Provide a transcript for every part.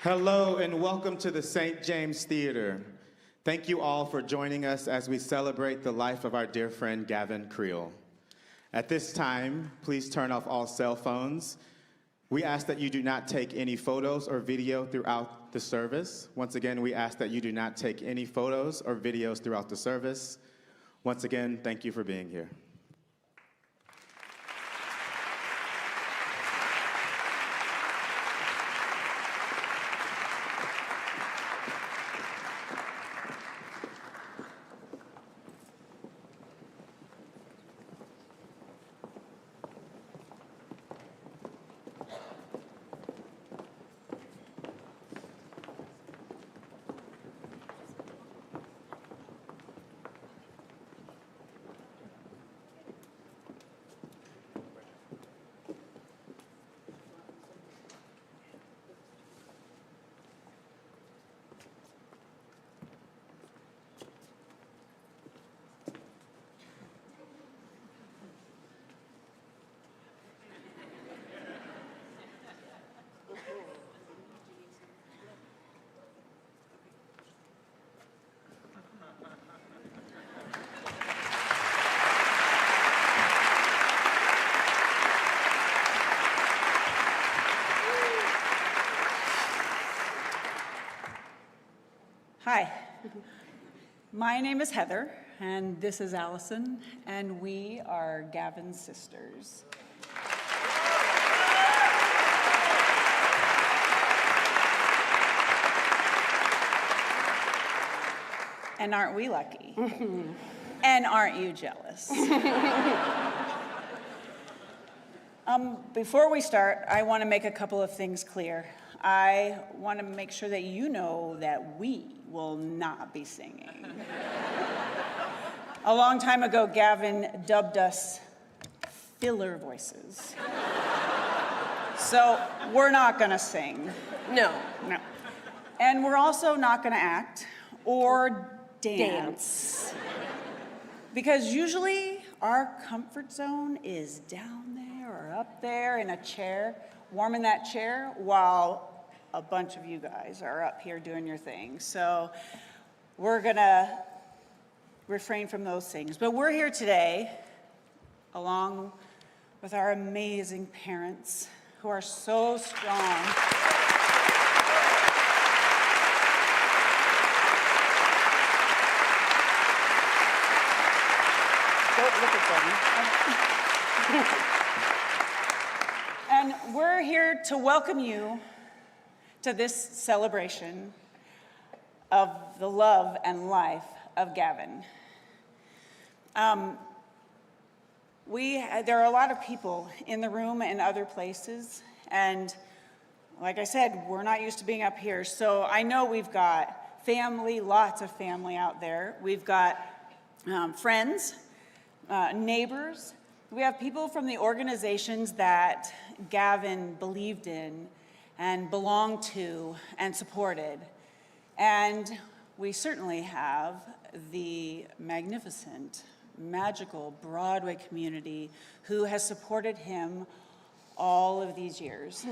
Hello and welcome to the St. James Theater. Thank you all for joining us as we celebrate the life of our dear friend Gavin Creel. At this time, please turn off all cell phones. We ask that you do not take any photos or video throughout the service. Once again, we ask that you do not take any photos or videos throughout the service. Once again, thank you for being here. Hi, my name is Heather, and this is Allison, and we are Gavin's sisters. And aren't we lucky? And aren't you jealous? Before we start, I want to make a couple of things clear. I want to make sure that you know that we will not be singing. A long time ago, Gavin dubbed us filler voices. So we're not going to sing. No. No. And we're also not going to act or dance. Because usually our comfort zone is down there or up there in a chair, warm in that chair, while a bunch of you guys are up here doing your thing. So we're gonna refrain from those things. But we're here today, along with our amazing parents who are so strong. Don't look at them. And we're here to welcome you to this celebration of the love and life of Gavin. There are a lot of people in the room and other places, and like I said, we're not used to being up here, so I know we've got family, lots of family out there. We've got friends, neighbors. We have people from the organizations that Gavin believed in and belonged to and supported. And we certainly have the magnificent, magical Broadway community who has supported him all of these years.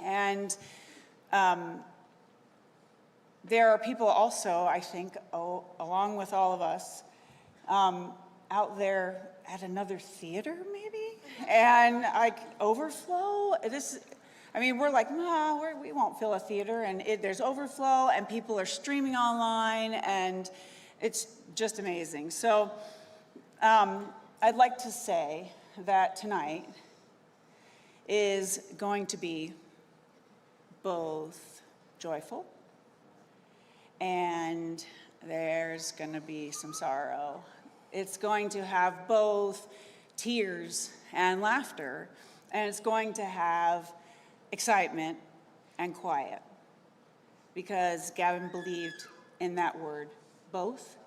And there are people also, I think, along with all of us, out there at another theater, maybe? And like overflow, we're like, no, we won't fill a theater, and there's overflow, and people are streaming online, and it's just amazing. So I'd like to say that tonight is going to be both joyful, and there's going to be some sorrow. It's going to have both tears and laughter, and it's going to have excitement and quiet, because Gavin believed in that word, both,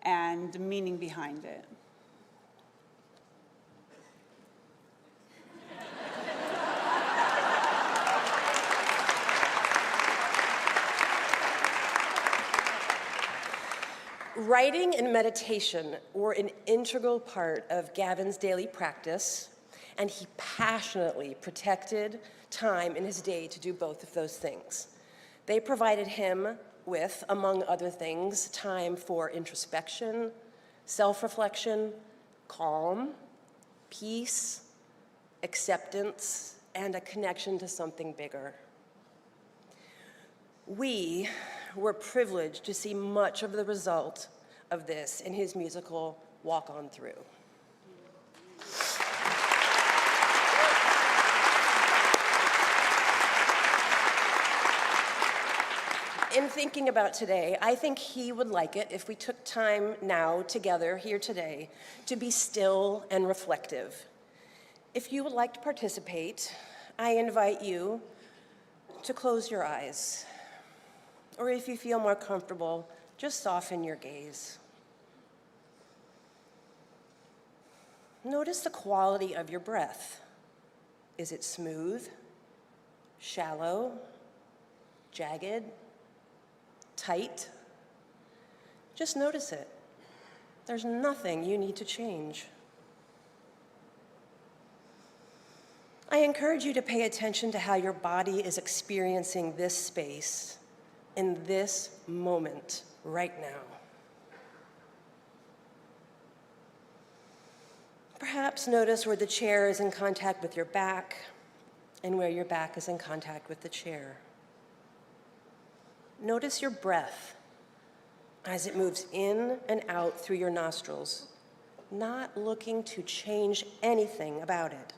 and the meaning behind it. Writing and meditation were an integral part of Gavin's daily practice, and he passionately protected time in his day to do both of those things. They provided him with, among other things, time for introspection, self-reflection, calm, peace, acceptance, and a connection to something bigger. We were privileged to see much of the result of this in his musical Walk On Through. In thinking about today, I think he would like it if we took time now together here today to be still and reflective. If you would like to participate, I invite you to close your eyes. Or if you feel more comfortable, just soften your gaze. Notice the quality of your breath. Is it smooth, shallow, jagged, tight? Just notice it. There's nothing you need to change. I encourage you to pay attention to how your body is experiencing this space in this moment right now. Perhaps notice where the chair is in contact with your back and where your back is in contact with the chair. Notice your breath as it moves in and out through your nostrils, not looking to change anything about it,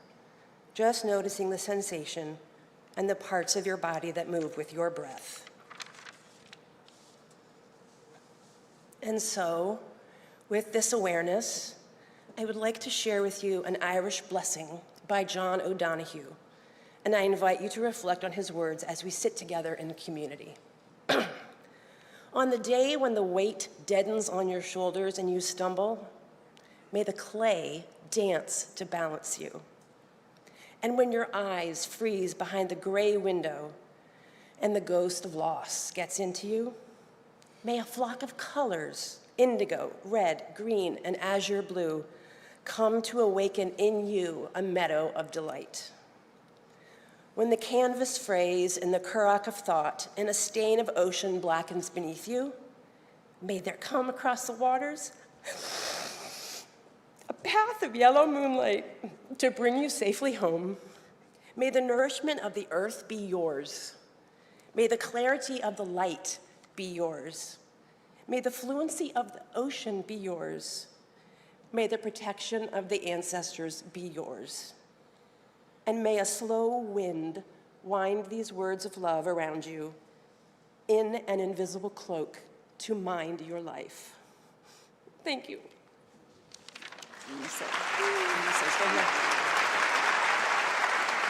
just noticing the sensation and the parts of your body that move with your breath. And so, with this awareness, I would like to share with you an Irish blessing by John O'Donohue, and I invite you to reflect on his words as we sit together in community. On the day when the weight deadens on your shoulders and you stumble, may the clay dance to balance you. And when your eyes freeze behind the gray window and the ghost of loss gets into you, may a flock of colors, indigo, red, green, and azure blue, come to awaken in you a meadow of delight. When the canvas frays in the currach of thought and a stain of ocean blackens beneath you, may there come across the waters a path of yellow moonlight to bring you safely home. May the nourishment of the earth be yours. May the clarity of the light be yours. May the fluency of the ocean be yours. May the protection of the ancestors be yours. And may a slow wind wind these words of love around you in an invisible cloak to mind your life. Thank you.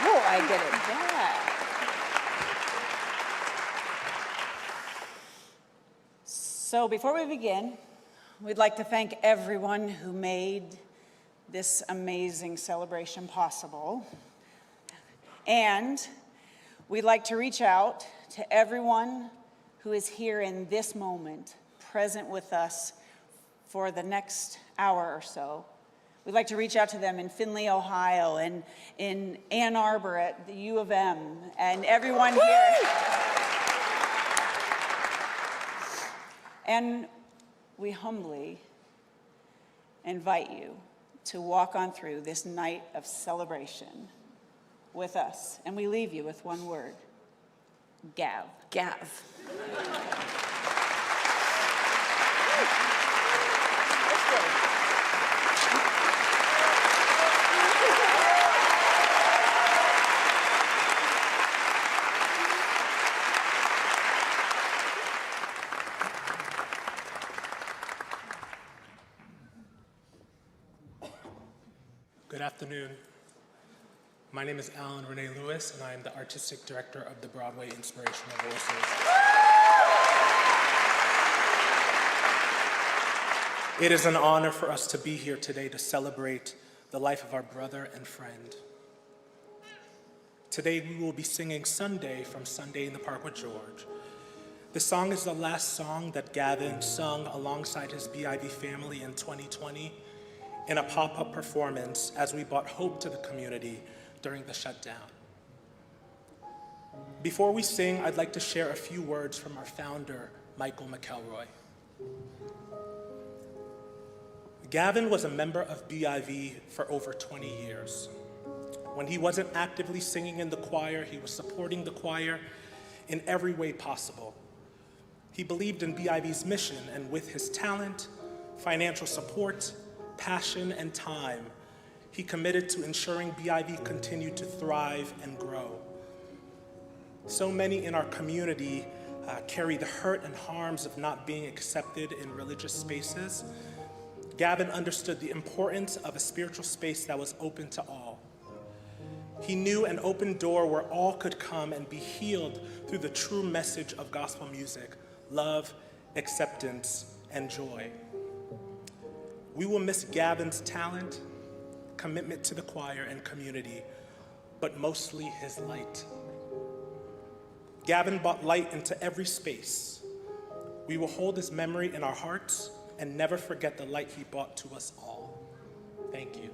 Oh, I get it back. So before we begin, we'd like to thank everyone who made this amazing celebration possible. And we'd like to reach out to everyone who is here in this moment, present with us for the next hour or so. We'd like to reach out to them in Findlay, Ohio, and in Ann Arbor at the U of M, and everyone here. And we humbly invite you to walk on through this night of celebration with us. And we leave you with one word: Gav. Gav. Good afternoon. My name is Alan Renee Lewis, and I am the Artistic Director of the Broadway Inspirational Voices. It is an honor for us to be here today to celebrate the life of our brother and friend. Today we will be singing Sunday from Sunday in the Park with George. This song is the last song that Gavin sung alongside his BIB family in 2020 in a pop-up performance as we brought hope to the community during the shutdown. Before we sing, I'd like to share a few words from our founder, Michael McElroy. Gavin was a member of BIV for over 20 years. When he wasn't actively singing in the choir, he was supporting the choir in every way possible. He believed in BIV's mission, and with his talent, financial support, passion, and time, he committed to ensuring BIV continued to thrive and grow. So many in our community carry the hurt and harms of not being accepted in religious spaces. Gavin understood the importance of a spiritual space that was open to all. He knew an open door where all could come and be healed through the true message of gospel music, love, acceptance, and joy. We will miss Gavin's talent, commitment to the choir and community, but mostly his light. Gavin brought light into every space. We will hold his memory in our hearts and never forget the light he brought to us all. Thank you.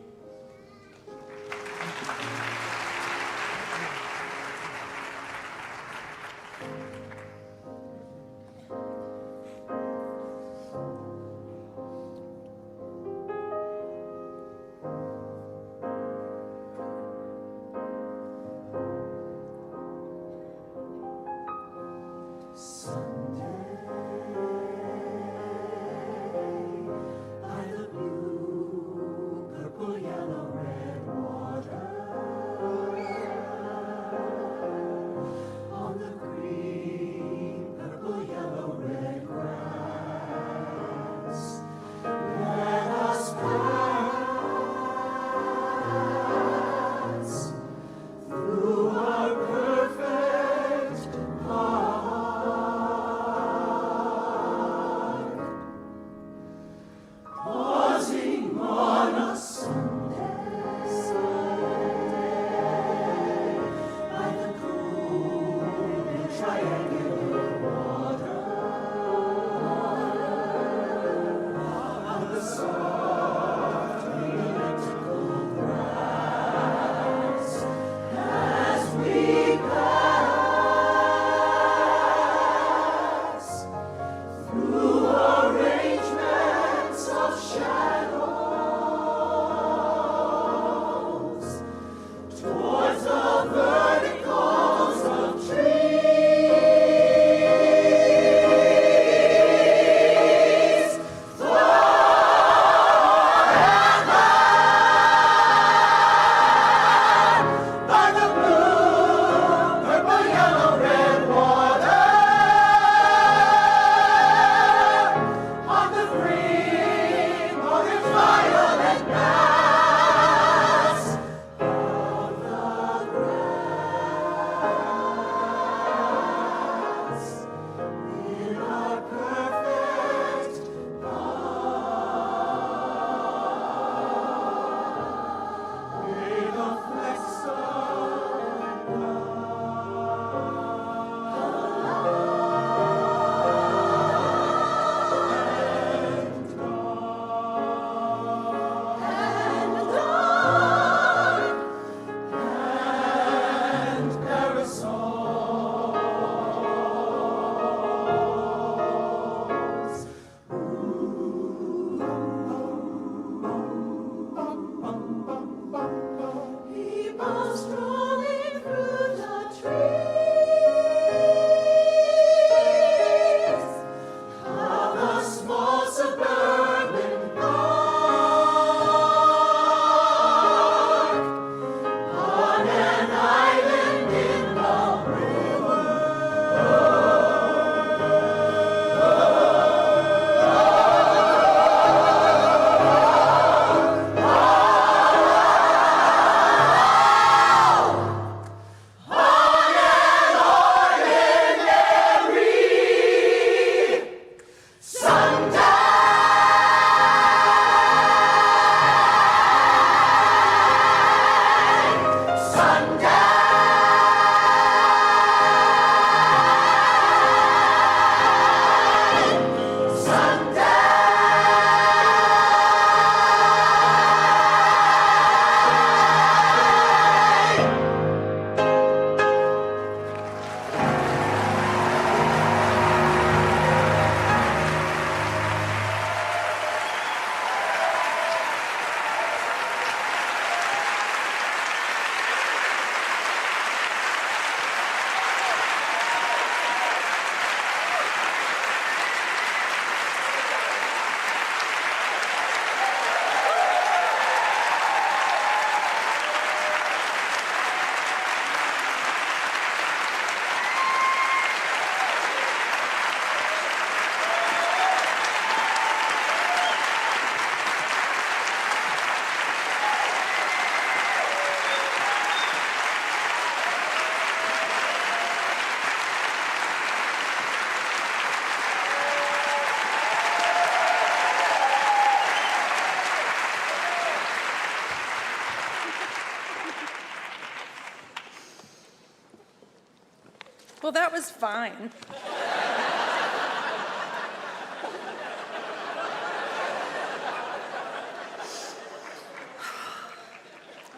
Well, that was fine.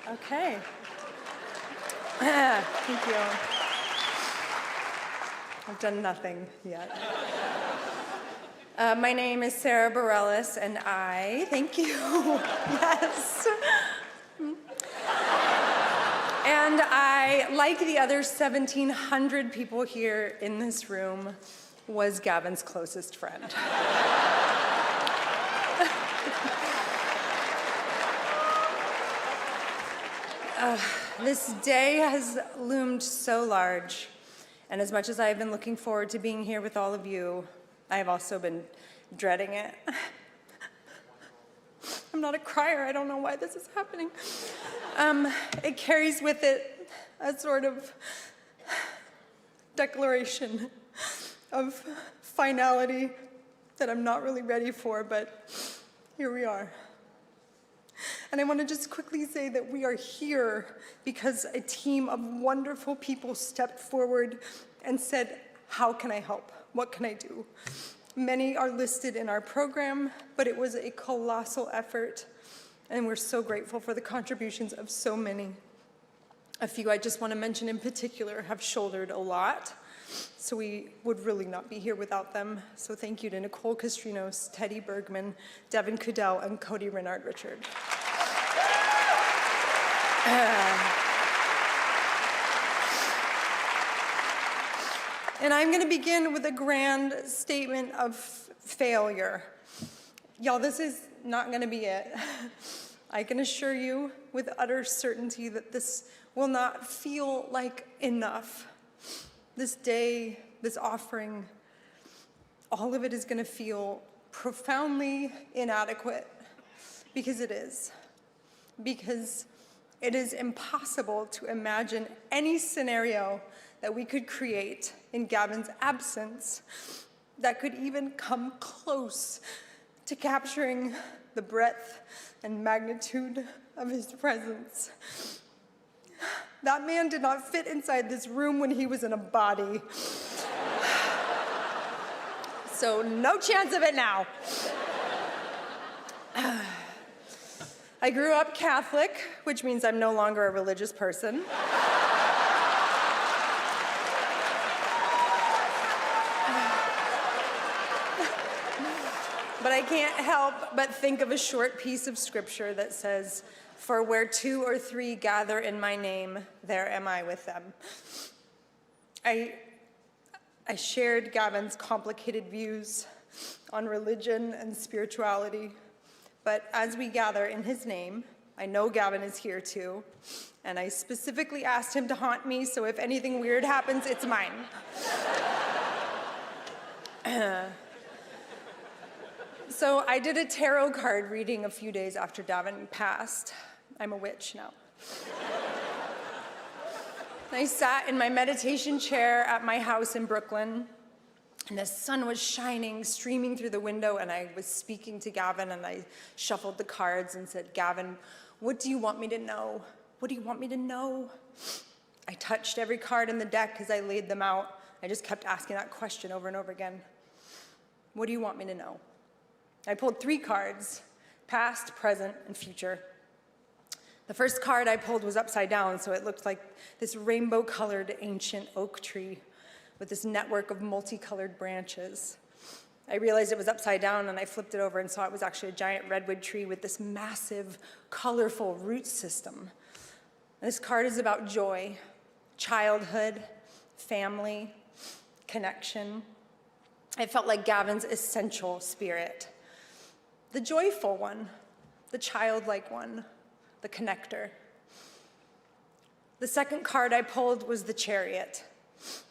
Okay. Thank you. I've done nothing yet. My name is Sarah Bareilles, and thank you, yes. And I, like the other 1,700 people here in this room, was Gavin's closest friend. This day has loomed so large, and as much as I have been looking forward to being here with all of you, I have also been dreading it. I'm not a crier, I don't know why this is happening. It carries with it a sort of declaration of finality that I'm not really ready for, but here we are. And I want to just quickly say that we are here because a team of wonderful people stepped forward and said, how can I help? What can I do? Many are listed in our program, but it was a colossal effort, and we're so grateful for the contributions of so many. A few I just want to mention in particular have shouldered a lot, so we would really not be here without them. So thank you to Nicole Castrinos, Teddy Bergman, Devin Kudell, and Cody Renard Richard. And I'm going to begin with a grand statement of failure. Y'all, this is not going to be it. I can assure you with utter certainty that this will not feel like enough. This day, this offering, all of it is going to feel profoundly inadequate, because it is. Because it is impossible to imagine any scenario that we could create in Gavin's absence that could even come close to capturing the breadth and magnitude of his presence. That man did not fit inside this room when he was in a body. So no chance of it now. I grew up Catholic, which means I'm no longer a religious person. But I can't help but think of a short piece of scripture that says, "For where 2 or 3 gather in my name, there am I with them." I shared Gavin's complicated views on religion and spirituality, but as we gather in his name, I know Gavin is here too, and I specifically asked him to haunt me, so if anything weird happens, it's mine. So I did a tarot card reading a few days after Gavin passed. I'm a witch now. I sat in my meditation chair at my house in Brooklyn, and the sun was shining, streaming through the window, and I was speaking to Gavin, and I shuffled the cards and said, "Gavin, what do you want me to know? What do you want me to know?" I touched every card in the deck as I laid them out. I just kept asking that question over and over again. What do you want me to know? I pulled 3 cards, past, present, and future. The first card I pulled was upside down, so it looked like this rainbow-colored ancient oak tree with this network of multicolored branches. I realized it was upside down, and I flipped it over and saw it was actually a giant redwood tree with this massive, colorful root system. This card is about joy, childhood, family, connection. It felt like Gavin's essential spirit. The joyful one, the childlike one, the connector. The second card I pulled was the Chariot.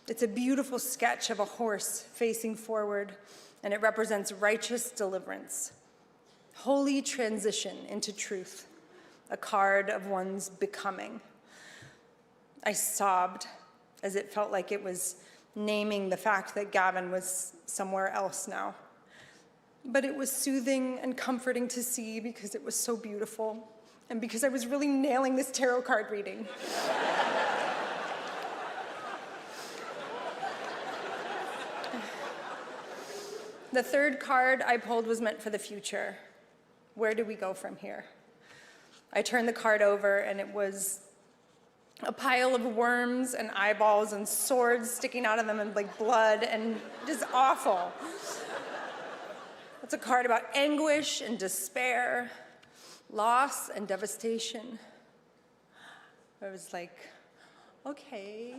It's a beautiful sketch of a horse facing forward, and it represents righteous deliverance, holy transition into truth, a card of one's becoming. I sobbed as it felt like it was naming the fact that Gavin was somewhere else now. But it was soothing and comforting to see because it was so beautiful and because I was really nailing this tarot card reading. The third card I pulled was meant for the future. Where do we go from here? I turned the card over, and it was a pile of worms and eyeballs and swords sticking out of them and like blood and just awful. It's a card about anguish and despair, loss and devastation. I was like, okay.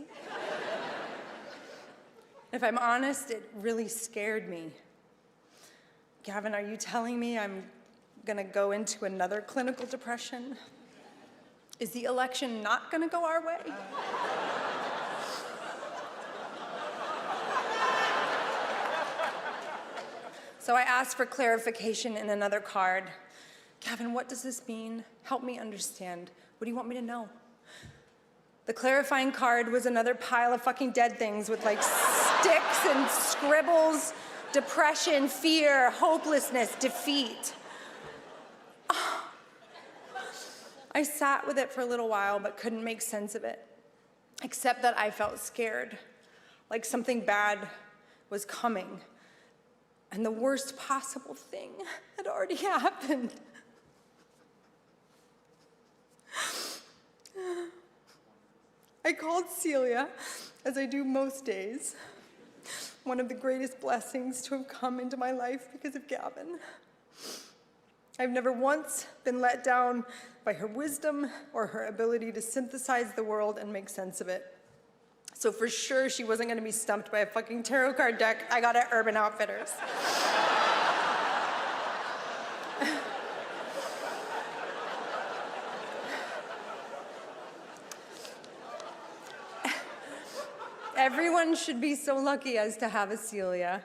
If I'm honest, it really scared me. Gavin, are you telling me I'm gonna go into another clinical depression? Is the election not gonna go our way? So I asked for clarification in another card. Gavin, what does this mean? Help me understand. What do you want me to know? The clarifying card was another pile of fucking dead things with like sticks and scribbles, depression, fear, hopelessness, defeat. I sat with it for a little while but couldn't make sense of it, except that I felt scared, like something bad was coming. And the worst possible thing had already happened. I called Celia, as I do most days, one of the greatest blessings to have come into my life because of Gavin. I've never once been let down by her wisdom or her ability to synthesize the world and make sense of it. So for sure she wasn't gonna be stumped by a fucking tarot card deck I got at Urban Outfitters. Everyone should be so lucky as to have a Celia,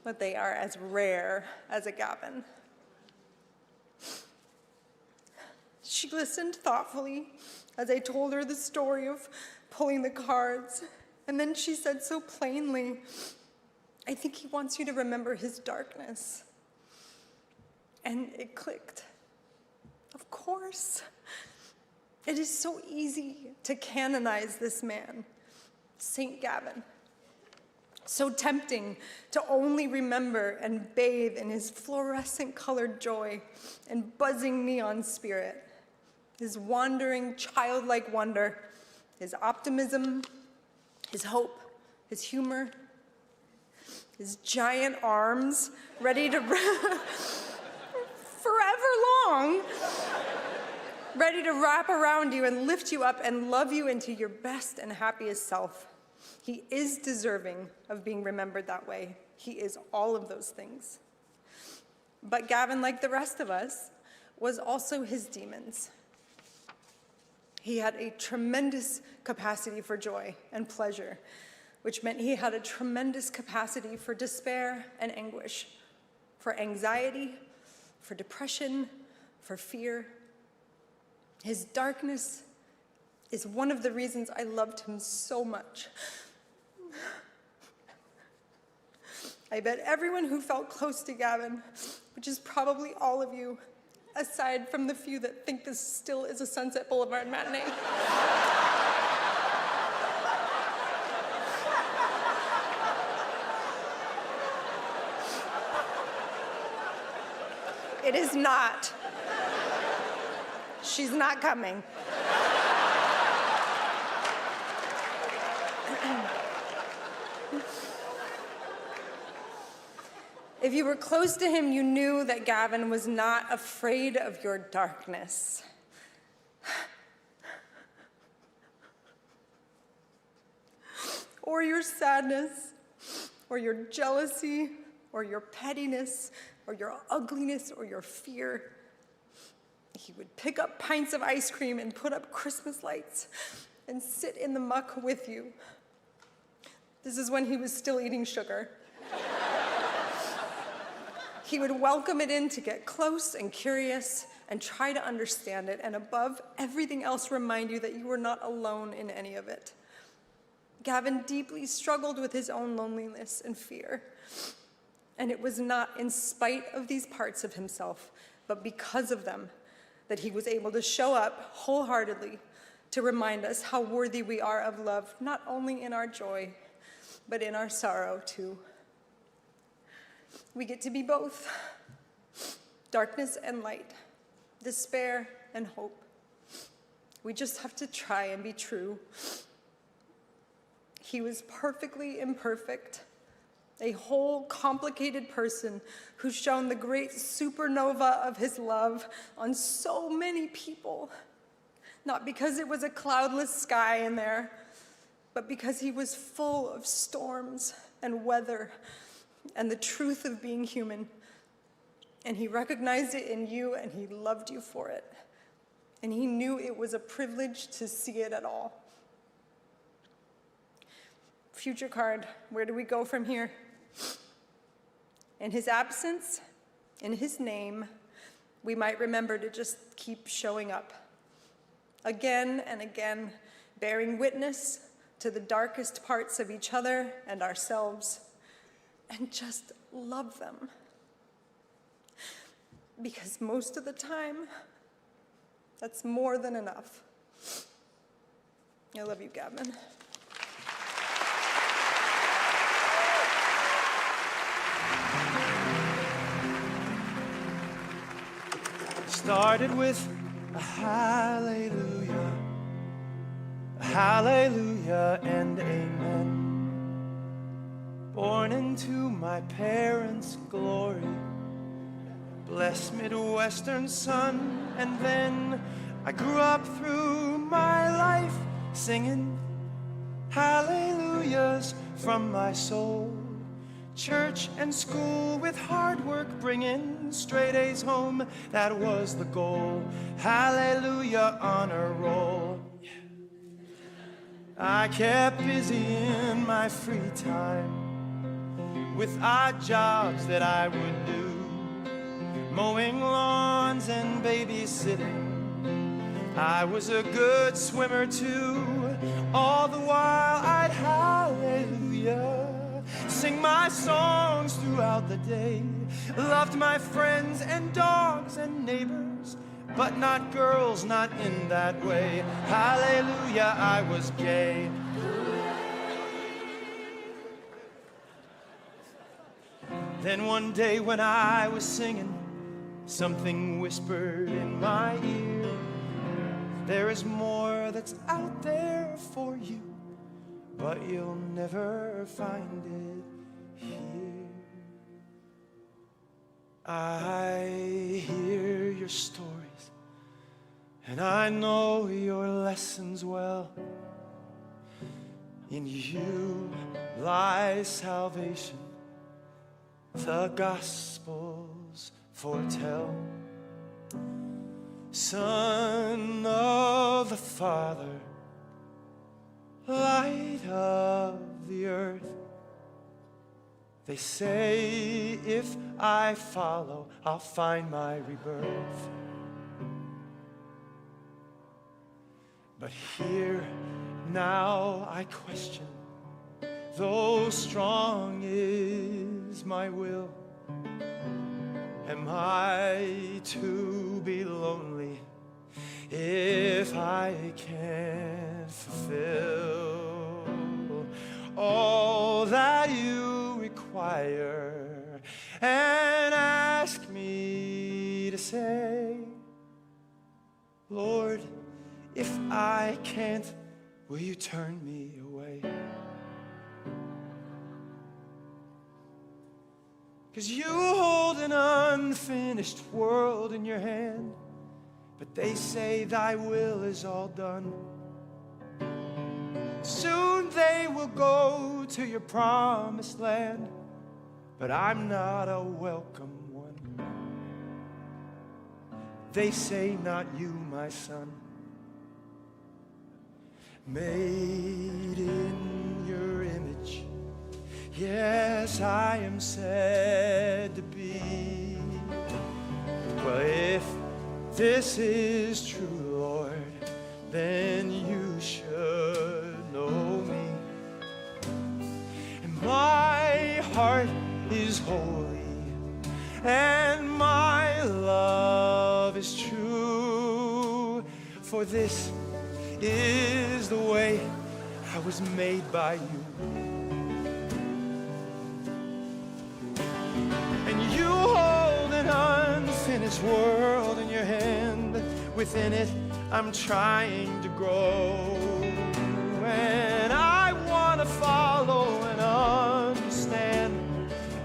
but they are as rare as a Gavin. She listened thoughtfully as I told her the story of pulling the cards, and then she said so plainly, I think he wants you to remember his darkness. And it clicked. Of course. It is so easy to canonize this man, Saint Gavin. So tempting to only remember and bathe in his fluorescent colored joy and buzzing neon spirit, his wandering childlike wonder, his optimism, his hope, his humor, his giant arms ready to forever long, ready to wrap around you and lift you up and love you into your best and happiest self. He is deserving of being remembered that way. He is all of those things. But Gavin, like the rest of us, was also his demons. He had a tremendous capacity for joy and pleasure, which meant he had a tremendous capacity for despair and anguish, for anxiety, for depression, for fear. His darkness is one of the reasons I loved him so much. I bet everyone who felt close to Gavin, which is probably all of you, aside from the few that think this still is a Sunset Boulevard matinee. It is not. She's not coming. If you were close to him, you knew that Gavin was not afraid of your darkness. Or your sadness, or your jealousy, or your pettiness, or your ugliness, or your fear. He would pick up pints of ice cream and put up Christmas lights and sit in the muck with you. This is when he was still eating sugar. He would welcome it in to get close and curious and try to understand it, and above everything else, remind you that you were not alone in any of it. Gavin deeply struggled with his own loneliness and fear. And it was not in spite of these parts of himself, but because of them, that he was able to show up wholeheartedly to remind us how worthy we are of love, not only in our joy, but in our sorrow too. We get to be both. Darkness and light, despair and hope. We just have to try and be true. He was perfectly imperfect, a whole complicated person who's shown the great supernova of his love on so many people. Not because it was a cloudless sky in there, but because he was full of storms and weather and the truth of being human. And he recognized it in you, and he loved you for it. And he knew it was a privilege to see it at all. Future card, where do we go from here? In his absence, in his name, we might remember to just keep showing up. Again and again, bearing witness to the darkest parts of each other and ourselves, and just love them. Because most of the time, that's more than enough. I love you, Gavin. Started with a hallelujah, and amen. Born into my parents' glory, blessed Midwestern sun, and then I grew up through my life singing hallelujahs from my soul. Church and school with hard work bringing straight A's home, that was the goal. Hallelujah, honor roll. I kept busy in my free time with odd jobs that I would do, mowing lawns and babysitting. I was a good swimmer too. All the while I'd hallelujah, sing my songs throughout the day. Loved my friends and dogs and neighbors, but not girls, not in that way. Hallelujah, I was gay. Then one day when I was singing, something whispered in my ear, there is more that's out there for you, but you'll never find it here. I hear your stories, and I know your lessons well. In you lies salvation, the Gospels foretell. Son of the Father, light of the earth. They say if I follow, I'll find my rebirth. But here now I question, though strong is my will, am I to be lonely if I can't fulfill all that you require and ask me to say? Lord, if I can't, will you turn me away? 'Cause you hold an unfinished world in your hand, but they say thy will is all done. Soon they will go to your promised land, but I'm not a welcome one. They say not you, my son, made in your image. Yes, I am said to be. Well, if this is true, Lord, then you should know me. And my heart is holy, and my love is true. For this is the way I was made by you. unfinished world in your hand. Within it, I'm trying to grow. And I want to follow and understand,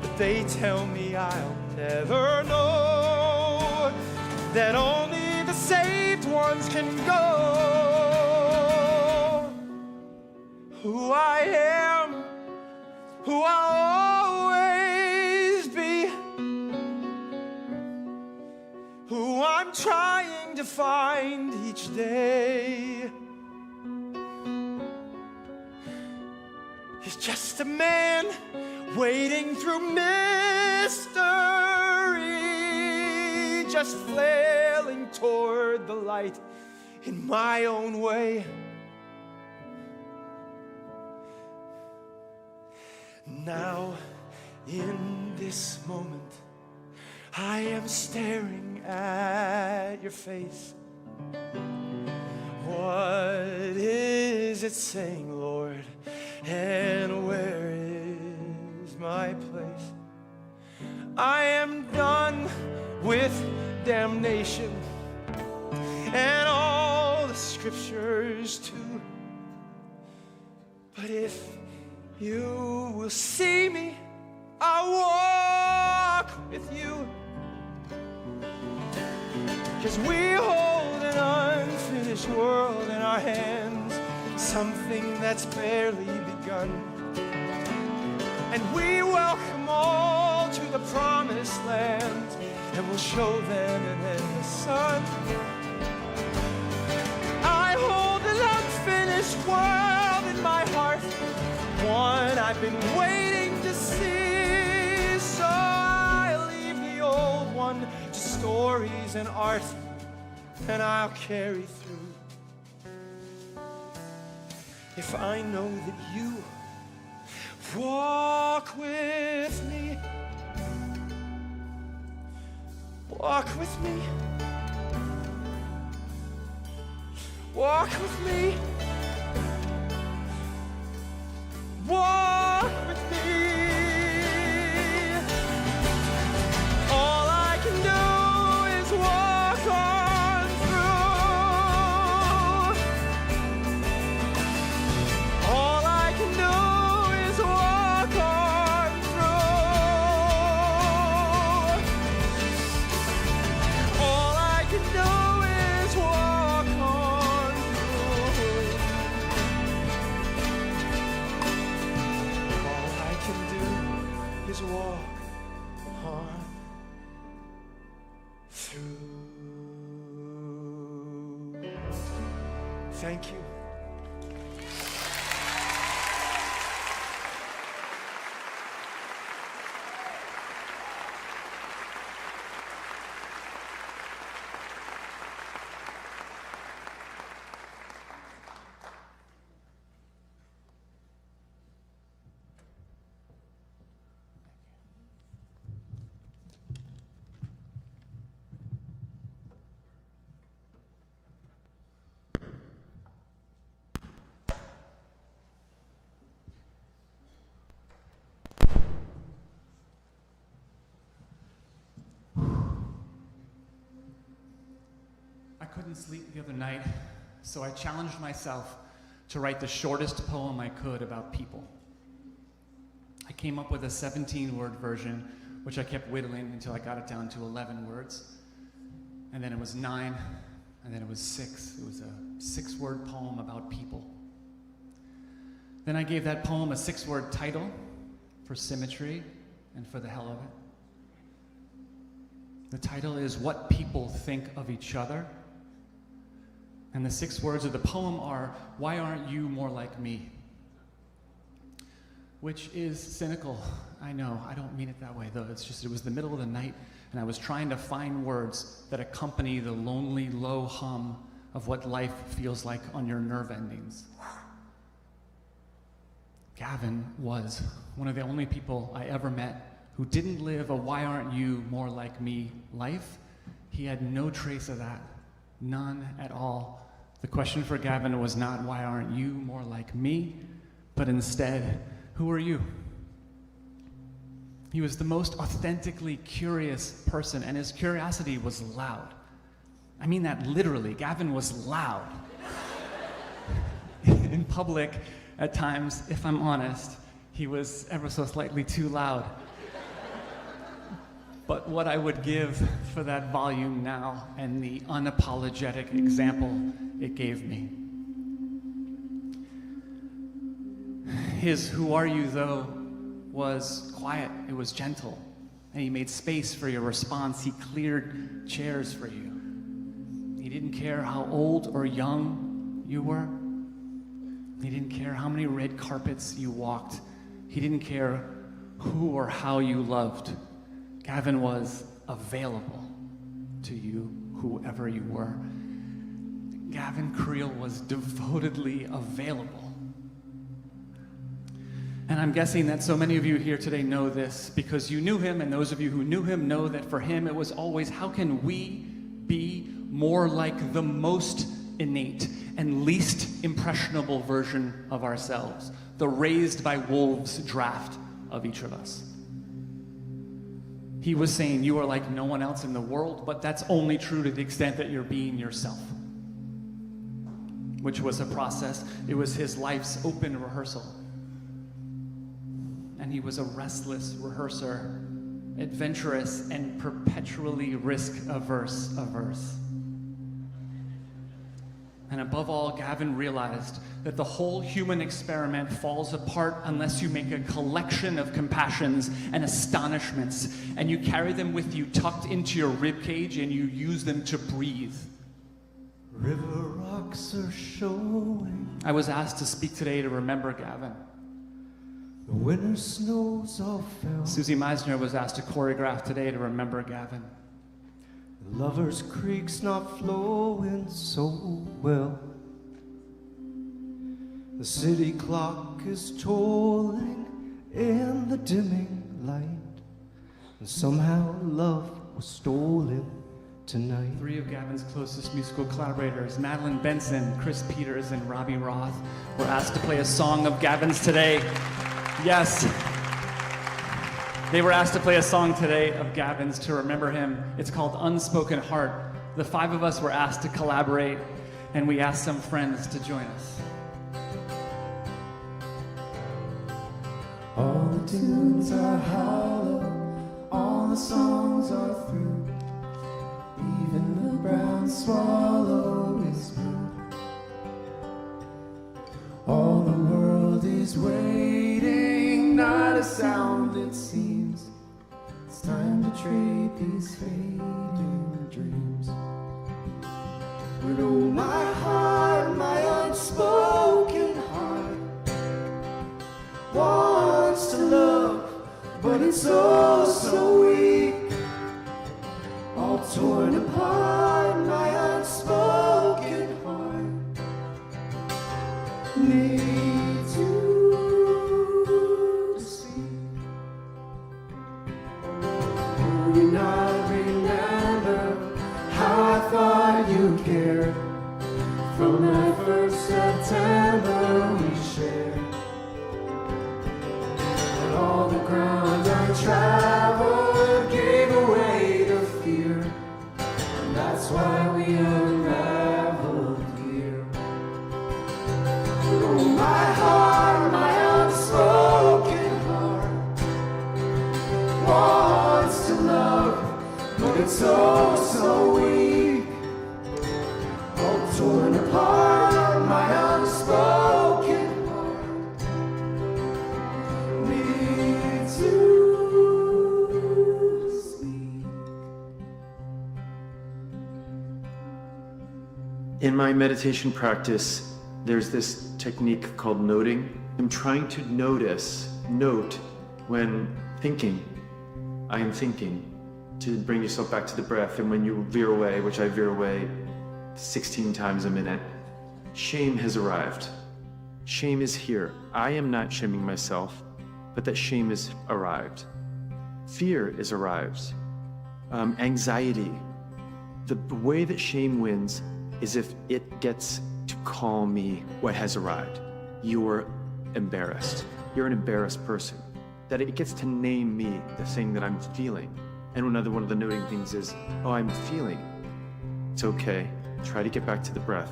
but they tell me I'll never know that only the saved ones can go. Who I am, who I'll always be, who I'm trying to find each day, is just a man wading through mystery, just flailing toward the light in my own way. Now, in this moment, I am staring at your face. What is it saying, Lord? And where is my place? I am done with damnation and all the scriptures too. But if you will see me, I'll walk with you. 'Cause we hold an unfinished world in our hands, something that's barely begun. And we welcome all to the promised land, and we'll show them an endless sun. I hold an unfinished world in my heart, one I've been waiting to see. So I leave the old one to stories and art, and I'll carry through. If I know that you walk with me, walk with me, walk with me, walk with me. All I can do is walk on through. All I can do is walk on through. All I can do is walk on through. All I can do is walk on through. Thank you. I couldn't sleep the other night, so I challenged myself to write the shortest poem I could about people. I came up with a 17-word version, which I kept whittling until I got it down to 11 words. And then it was 9, and then it was 6. It was a 6-word poem about people. Then I gave that poem a 6-word title for symmetry and for the hell of it. The title is What People Think of Each Other. And the 6 words of the poem are, why aren't you more like me? Which is cynical, I know. I don't mean it that way, though. It's just, it was the middle of the night, and I was trying to find words that accompany the lonely, low hum of what life feels like on your nerve endings. Gavin was one of the only people I ever met who didn't live a why aren't you more like me life. He had no trace of that, none at all. The question for Gavin was not why aren't you more like me, but instead, who are you? He was the most authentically curious person, and his curiosity was loud. I mean that literally. Gavin was loud. In public, at times, if I'm honest, he was ever so slightly too loud. But what I would give for that volume now and the unapologetic example it gave me. His "Who are you, though?" was quiet, it was gentle, and he made space for your response. He cleared chairs for you. He didn't care how old or young you were. He didn't care how many red carpets you walked. He didn't care who or how you loved. Gavin was available to you, whoever you were. Gavin Creel was devotedly available. And I'm guessing that so many of you here today know this because you knew him, and those of you who knew him know that for him it was always, how can we be more like the most innate and least impressionable version of ourselves, the raised by wolves draft of each of us? He was saying you are like no one else in the world, but that's only true to the extent that you're being yourself, which was a process. It was his life's open rehearsal. And he was a restless rehearser, adventurous and perpetually risk-averse. And above all, Gavin realized that the whole human experiment falls apart unless you make a collection of compassions and astonishments, and you carry them with you tucked into your ribcage, and you use them to breathe. River rocks are showing. I was asked to speak today to remember Gavin. The winter snows all fell. Susie Meisner was asked to choreograph today to remember Gavin. The Lover's Creek's not flowing so well. The city clock is tolling in the dimming light, and somehow love was stolen tonight. Three of Gavin's closest musical collaborators, Madeline Benson, Chris Peters, and Robbie Roth, were asked to play a song of Gavin's today. Yes, they were asked to play a song today of Gavin's to remember him. It's called Unspoken Heart. The five of us were asked to collaborate, and we asked some friends to join us. All the tunes are hollow, all the songs are through. Even the brown swallow is blue. All the world is waiting, not a sound it seems. It's time to trade these fading dreams. But oh, my heart, my unspoken heart, wants to love, but it's so weak. All torn apart, my unspoken heart needs you to speak. Will you not remember how I thought you cared? From that first September we shared, but all the ground I traveled gave away to fear, and that's why we unraveled here. But oh, my heart, my unspoken heart, wants to love, but it's so weak. All torn apart, my unspoken heart needs you to speak. In my meditation practice, there's this technique called noting. I'm trying to note when thinking. I am thinking, to bring yourself back to the breath. And when you veer away, which I veer away 16 times a minute, shame has arrived. Shame is here. I am not shaming myself, but that shame has arrived. Fear has arrived. Anxiety. The way that shame wins is if it gets to call me what has arrived. You're embarrassed. You're an embarrassed person. that it gets to name me, the thing that I'm feeling. And another one of the noting things is, oh, I'm feeling. It's okay. Try to get back to the breath.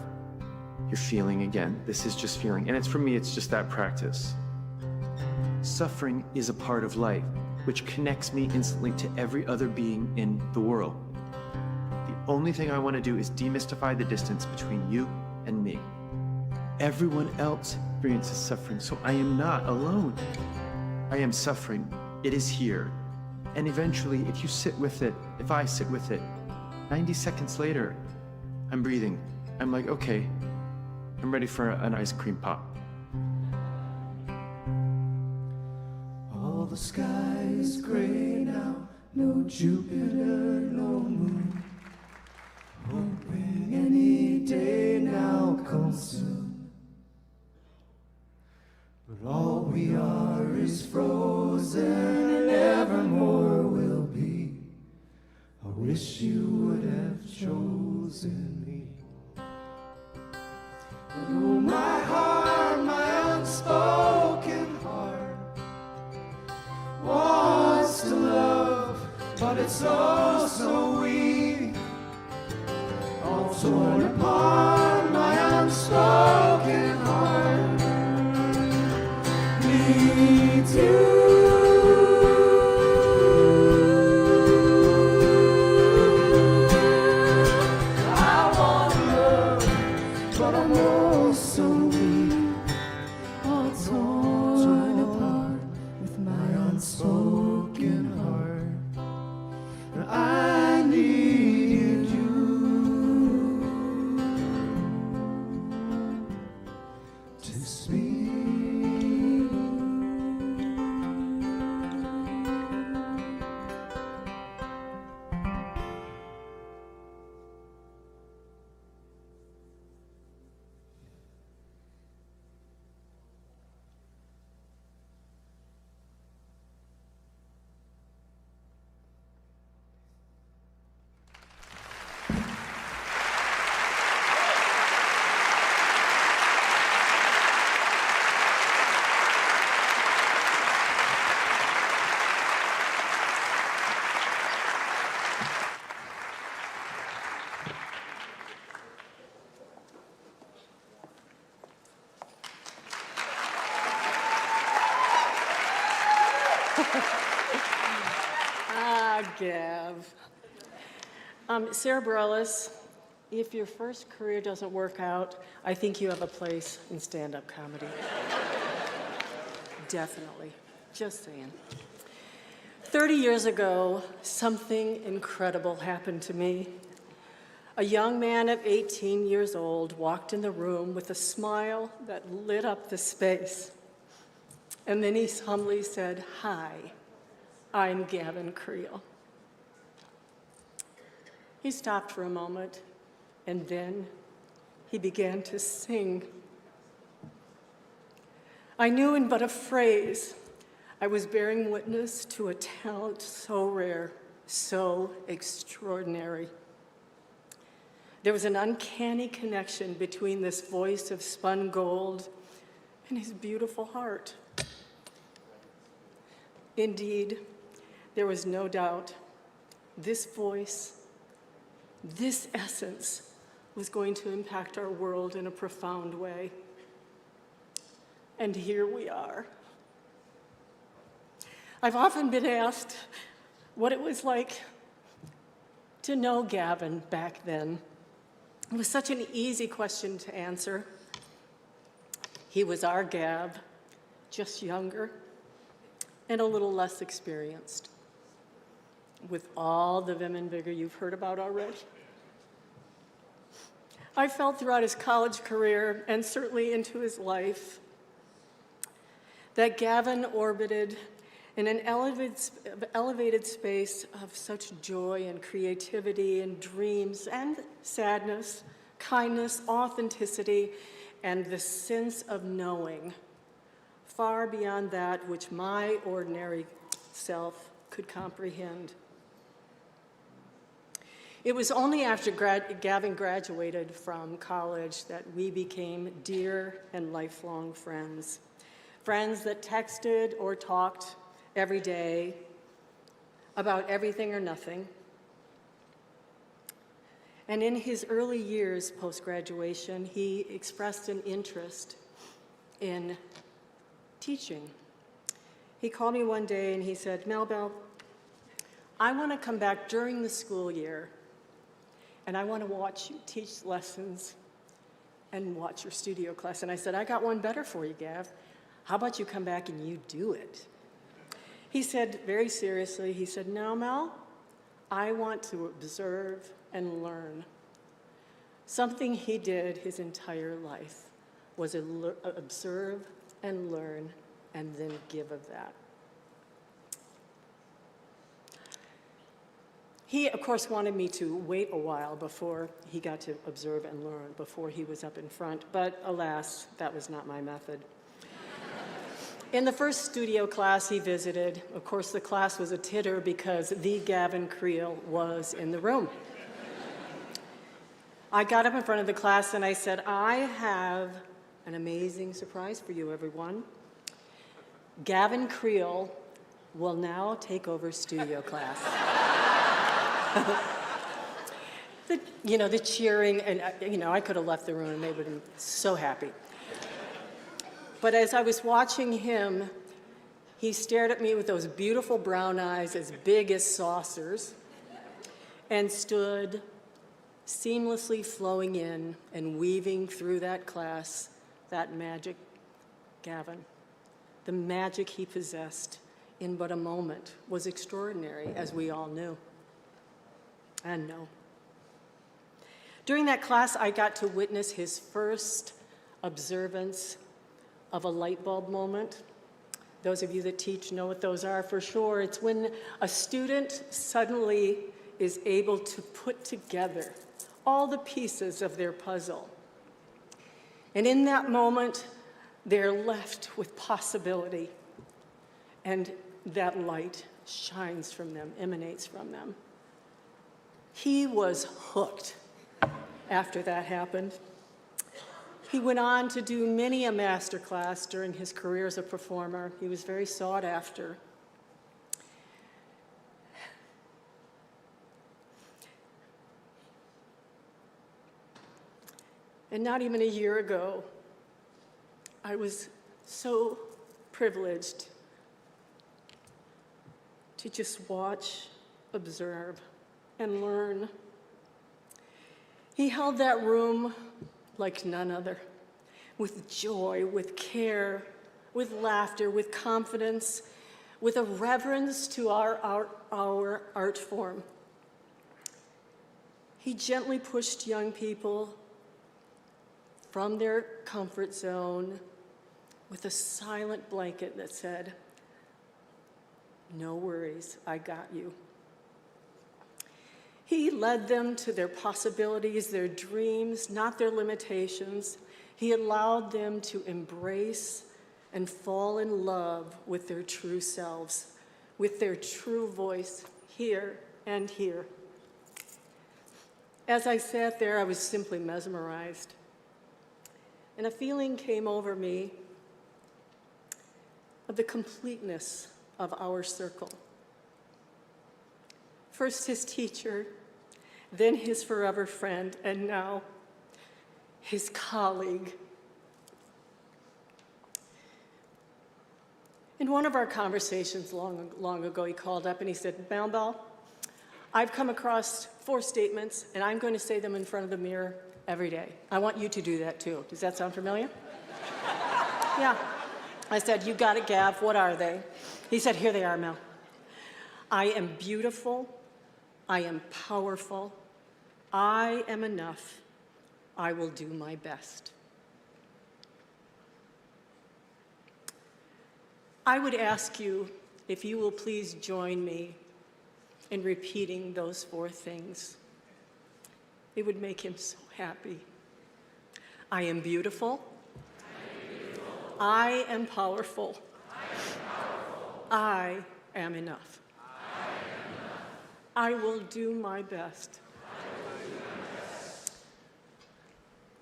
You're feeling again. This is just feeling. And it's for me, it's just that practice. Suffering is a part of life, which connects me instantly to every other being in the world. The only thing I want to do is demystify the distance between you and me. Everyone else experiences suffering, so I am not alone. I am suffering. It is here. And eventually, if you sit with it, if I sit with it, 90 seconds later, I'm breathing. I'm like, okay, I'm ready for an ice cream pop. All the sky is gray now, no Jupiter, no moon. Hoping any day now comes soon. But all we are is frozen and evermore will be. I wish you would have chosen me. And oh, my heart, my unspoken heart wants to love, but it's oh so weak. All torn apart, my unspoken heart needs you. I wanna love, but I'm oh so weak. All torn apart with my unspoken heart. And I need you to speak. Gav. Sarah Bareilles, if your first career doesn't work out, I think you have a place in stand-up comedy. Definitely. Just saying. 30 years ago, something incredible happened to me. A young man of 18 years old walked in the room with a smile that lit up the space. And then he humbly said, "Hi, I'm Gavin Creel." He stopped for a moment, and then he began to sing. I knew in but a phrase I was bearing witness to a talent so rare, so extraordinary. There was an uncanny connection between this voice of spun gold and his beautiful heart. Indeed, there was no doubt this voice, this essence, was going to impact our world in a profound way. And here we are. I've often been asked what it was like to know Gavin back then. It was such an easy question to answer. He was our Gav, just younger and a little less experienced, with all the vim and vigor you've heard about already. I felt throughout his college career, and certainly into his life, that Gavin orbited in an elevated space of such joy and creativity and dreams and sadness, kindness, authenticity, and the sense of knowing, far beyond that which my ordinary self could comprehend. It was only after Gavin graduated from college that we became dear and lifelong friends. Friends that texted or talked every day, about everything or nothing. And in his early years post-graduation, he expressed an interest in teaching. He called me one day and he said, "Melbell, I want to come back during the school year and I want to watch you teach lessons and watch your studio class." And I said, "I got one better for you, Gav. How about you come back and you do it?" He said very seriously, he said, "No, Mel, I want to observe and learn." Something he did his entire life was observe and learn and then give of that. He, of course, wanted me to wait a while before he got to observe and learn, before he was up in front, but alas, that was not my method. In the first studio class he visited, of course, the class was a titter because the Gavin Creel was in the room. I got up in front of the class and I said, "I have an amazing surprise for you, everyone. Gavin Creel will now take over studio class." The cheering, and I could have left the room and they would have been so happy. But as I was watching him, he stared at me with those beautiful brown eyes as big as saucers and stood seamlessly flowing in and weaving through that class, that magic Gavin. The magic he possessed in but a moment was extraordinary, as we all knew and know. During that class, I got to witness his first observance of a light bulb moment. Those of you that teach know what those are for sure. It's when a student suddenly is able to put together all the pieces of their puzzle. And in that moment, they're left with possibility, and that light shines from them, emanates from them. He was hooked after that happened. He went on to do many a master class during his career as a performer. He was very sought after. And not even a year ago, I was so privileged to just watch, observe, and learn. He held that room like none other, with joy, with care, with laughter, with confidence, with a reverence to our art form. He gently pushed young people from their comfort zone with a silent blanket that said, "No worries, I got you." He led them to their possibilities, their dreams, not their limitations. He allowed them to embrace and fall in love with their true selves, with their true voice here and here. As I sat there, I was simply mesmerized. And a feeling came over me of the completeness of our circle. First his teacher, then his forever friend, and now his colleague. In one of our conversations long ago, he called up and he said, "Melbell, I've come across 4 statements, and I'm going to say them in front of the mirror every day. I want you to do that too." Does that sound familiar? Yeah. I said, "You got it, Gav. What are they?" He said, "Here they are, Mel. I am beautiful. I am powerful. I am enough. I will do my best." I would ask you if you will please join me in repeating those 4 things. It would make him so happy. I am beautiful. I am powerful. I am enough. I will do my best.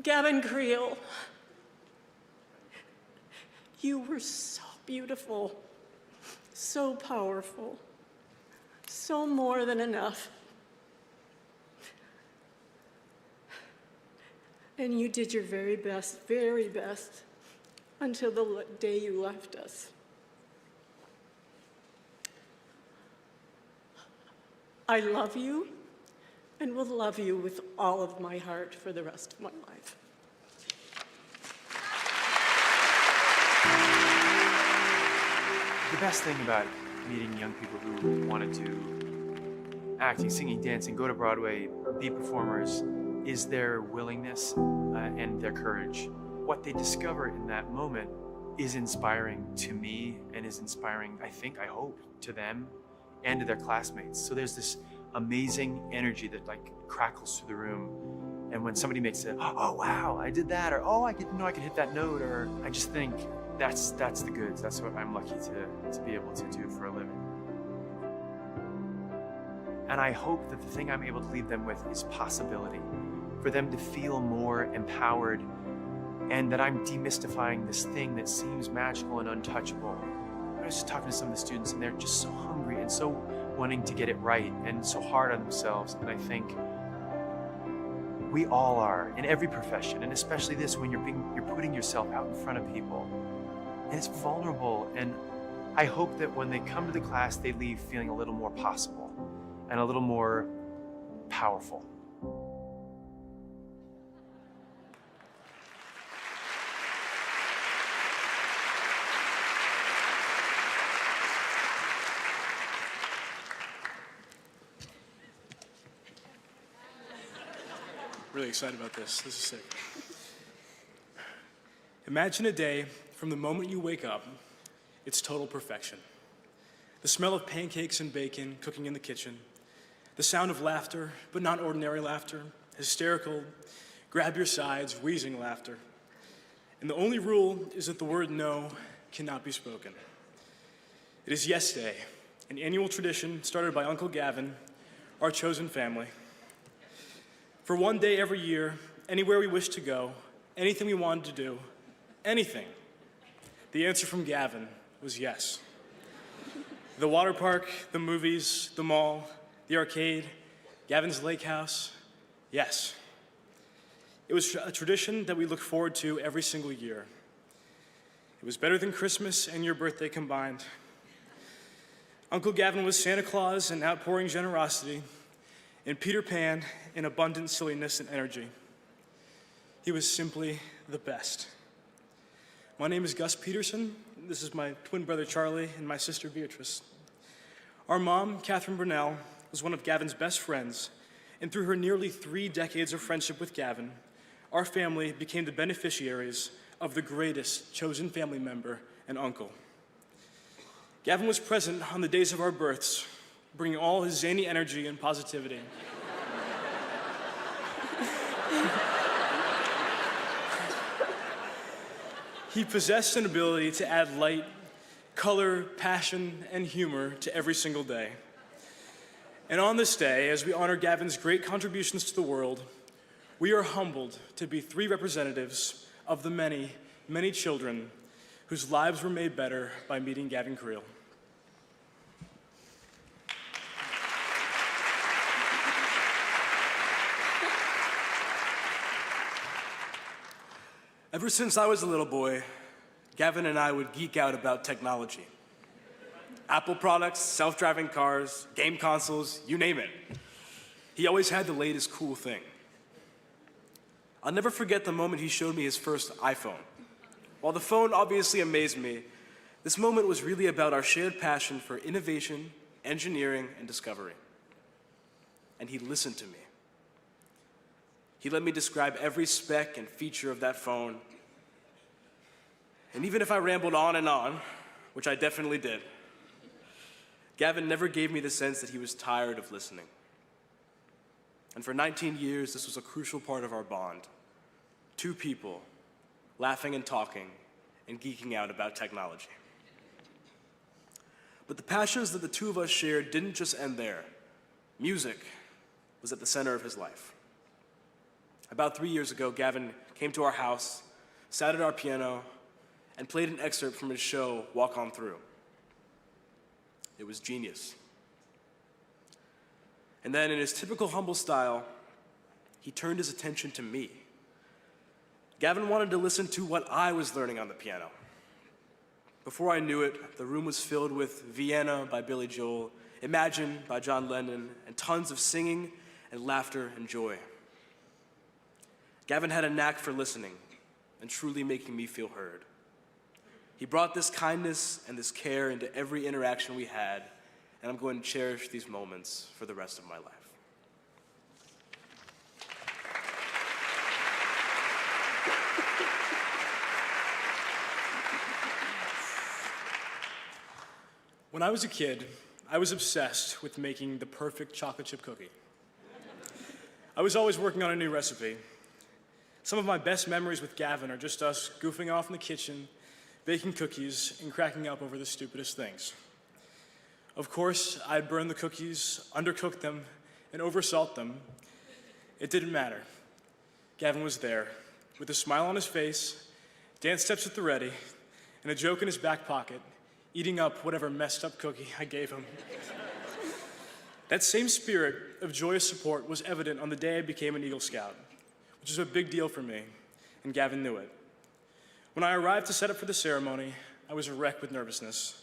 Gavin Creel, you were so beautiful, so powerful, so more than enough. And you did your very best, until the day you left us. I love you and will love you with all of my heart for the rest of my life. The best thing about meeting young people who want to do acting, singing, dancing, go to Broadway, be performers, is their willingness and their courage. What they discover in that moment is inspiring to me and is inspiring, I hope, to them and to their classmates. So there's this amazing energy that like crackles through the room. And when somebody makes it, oh wow, I did that, or oh, I didn't know I could hit that note, or I just think that's the goods. That's what I'm lucky to be able to do for a living. And I hope that the thing I'm able to leave them with is possibility, for them to feel more empowered, and that I'm demystifying this thing that seems magical and untouchable. I was just talking to some of the students, and they're just so hungry and so wanting to get it right and so hard on themselves. And I think we all are in every profession, and especially this, when you're putting yourself out in front of people, and it's vulnerable. And I hope that when they come to the class, they leave feeling a little more possible and a little more powerful. Really excited about this. This is sick. Imagine a day from the moment you wake up, it's total perfection. The smell of pancakes and bacon cooking in the kitchen, the sound of laughter, but not ordinary laughter, hysterical, grab your sides, wheezing laughter. And the only rule is that the word no cannot be spoken. It is Yes Day, an annual tradition started by Uncle Gavin, our chosen family. For one day every year, anywhere we wished to go, anything we wanted to do, anything, the answer from Gavin was yes. The water park, the movies, the mall, the arcade, Gavin's lake house, yes. It was a tradition that we look forward to every single year. It was better than Christmas and your birthday combined. Uncle Gavin was Santa Claus in outpouring generosity, and Peter Pan in abundant silliness and energy. He was simply the best. My name is Gus Peterson. This is my twin brother Charlie and my sister Beatrice. Our mom, Catherine Burnell, was one of Gavin's best friends, and through her nearly 3 decades of friendship with Gavin, our family became the beneficiaries of the greatest chosen family member and uncle. Gavin was present on the days of our births, bringing all his zany energy and positivity. He possessed an ability to add light, color, passion, and humor to every single day. And on this day, as we honor Gavin's great contributions to the world, we are humbled to be 3 representatives of the many, many children whose lives were made better by meeting Gavin Creel. Ever since I was a little boy, Gavin and I would geek out about technology. Apple products, self-driving cars, game consoles, you name it. He always had the latest cool thing. I'll never forget the moment he showed me his first iPhone. While the phone obviously amazed me, this moment was really about our shared passion for innovation, engineering, and discovery. And he listened to me. He let me describe every spec and feature of that phone. And even if I rambled on, which I definitely did, Gavin never gave me the sense that he was tired of listening. And for 19 years, this was a crucial part of our bond. 2 people laughing and talking and geeking out about technology. But the passions that the 2 of us shared didn't just end there. Music was at the center of his life. About 3 years ago, Gavin came to our house, sat at our piano, and played an excerpt from his show, Walk On Through. It was genius. And then, in his typical humble style, he turned his attention to me. Gavin wanted to listen to what I was learning on the piano. Before I knew it, the room was filled with Vienna by Billy Joel, Imagine by John Lennon, and tons of singing and laughter and joy. Gavin had a knack for listening and truly making me feel heard. He brought this kindness and this care into every interaction we had, and I'm going to cherish these moments for the rest of my life. When I was a kid, I was obsessed with making the perfect chocolate chip cookie. I was always working on a new recipe. Some of my best memories with Gavin are just us goofing off in the kitchen, baking cookies, and cracking up over the stupidest things. Of course, I'd burn the cookies, undercook them, and oversalt them. It didn't matter. Gavin was there, with a smile on his face, dance steps at the ready, and a joke in his back pocket, eating up whatever messed up cookie I gave him. That same spirit of joyous support was evident on the day I became an Eagle Scout, which is a big deal for me, and Gavin knew it. When I arrived to set up for the ceremony, I was a wreck with nervousness.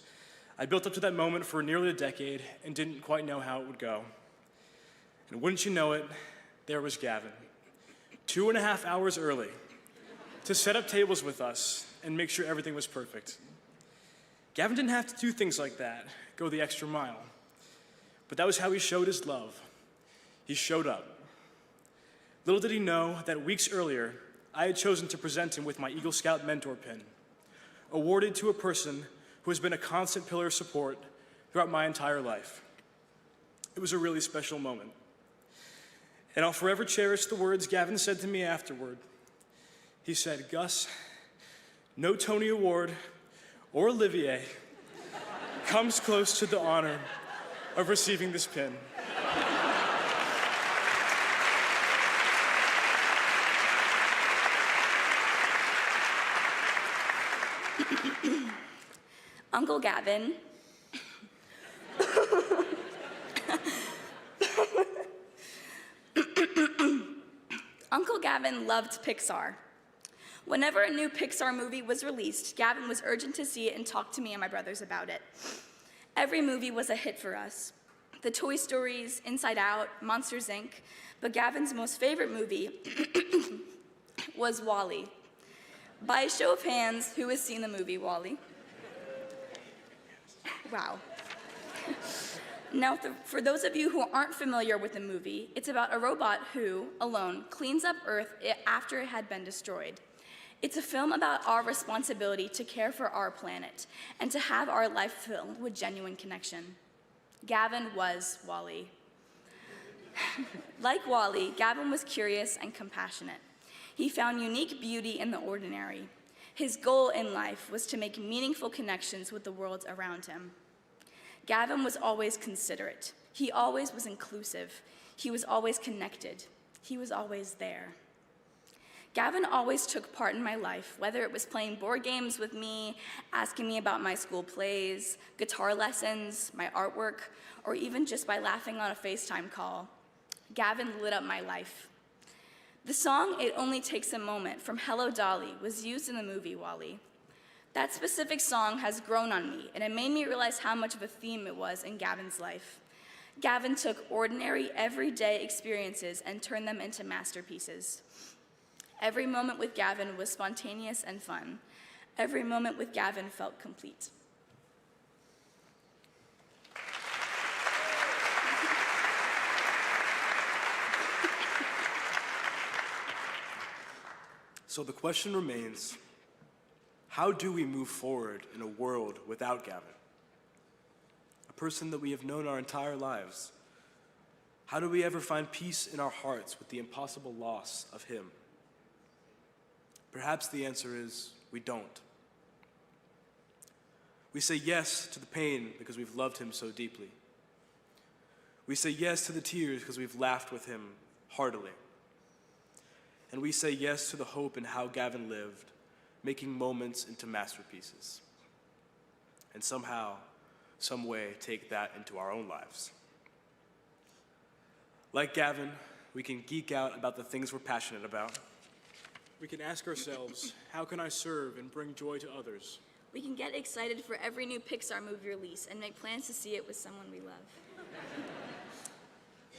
I built up to that moment for nearly a decade and didn't quite know how it would go. And wouldn't you know it, there was Gavin, 2.5 hours early, to set up tables with us and make sure everything was perfect. Gavin didn't have to do things like that, go the extra mile. But that was how he showed his love. He showed up. Little did he know that weeks earlier, I had chosen to present him with my Eagle Scout mentor pin, awarded to a person who has been a constant pillar of support throughout my entire life. It was a really special moment. And I'll forever cherish the words Gavin said to me afterward. He said, "Gus, no Tony Award or Olivier comes close to the honor of receiving this pin." Uncle Gavin. Uncle Gavin loved Pixar. Whenever a new Pixar movie was released, Gavin was urgent to see it and talk to me and my brothers about it. Every movie was a hit for us. The Toy Stories, Inside Out, Monsters, Inc., but Gavin's most favorite movie was WALL-E. By a show of hands, who has seen the movie WALL-E? Wow. Now, for those of you who aren't familiar with the movie, it's about a robot who, alone, cleans up Earth after it had been destroyed. It's a film about our responsibility to care for our planet and to have our life filled with genuine connection. Gavin was WALL-E. Like WALL-E, Gavin was curious and compassionate. He found unique beauty in the ordinary. His goal in life was to make meaningful connections with the world around him. Gavin was always considerate. He always was inclusive. He was always connected. He was always there. Gavin always took part in my life, whether it was playing board games with me, asking me about my school plays, guitar lessons, my artwork, or even just by laughing on a FaceTime call. Gavin lit up my life. The song "It Only Takes a Moment" from Hello Dolly was used in the movie WALL-E. That specific song has grown on me, and it made me realize how much of a theme it was in Gavin's life. Gavin took ordinary, everyday experiences and turned them into masterpieces. Every moment with Gavin was spontaneous and fun. Every moment with Gavin felt complete. So the question remains, how do we move forward in a world without Gavin? A person that we have known our entire lives. How do we ever find peace in our hearts with the impossible loss of him? Perhaps the answer is we don't. We say yes to the pain because we've loved him so deeply. We say yes to the tears because we've laughed with him heartily. And we say yes to the hope in how Gavin lived, making moments into masterpieces. And somehow, some way take that into our own lives. Like Gavin, we can geek out about the things we're passionate about. We can ask ourselves, how can I serve and bring joy to others? We can get excited for every new Pixar movie release and make plans to see it with someone we love.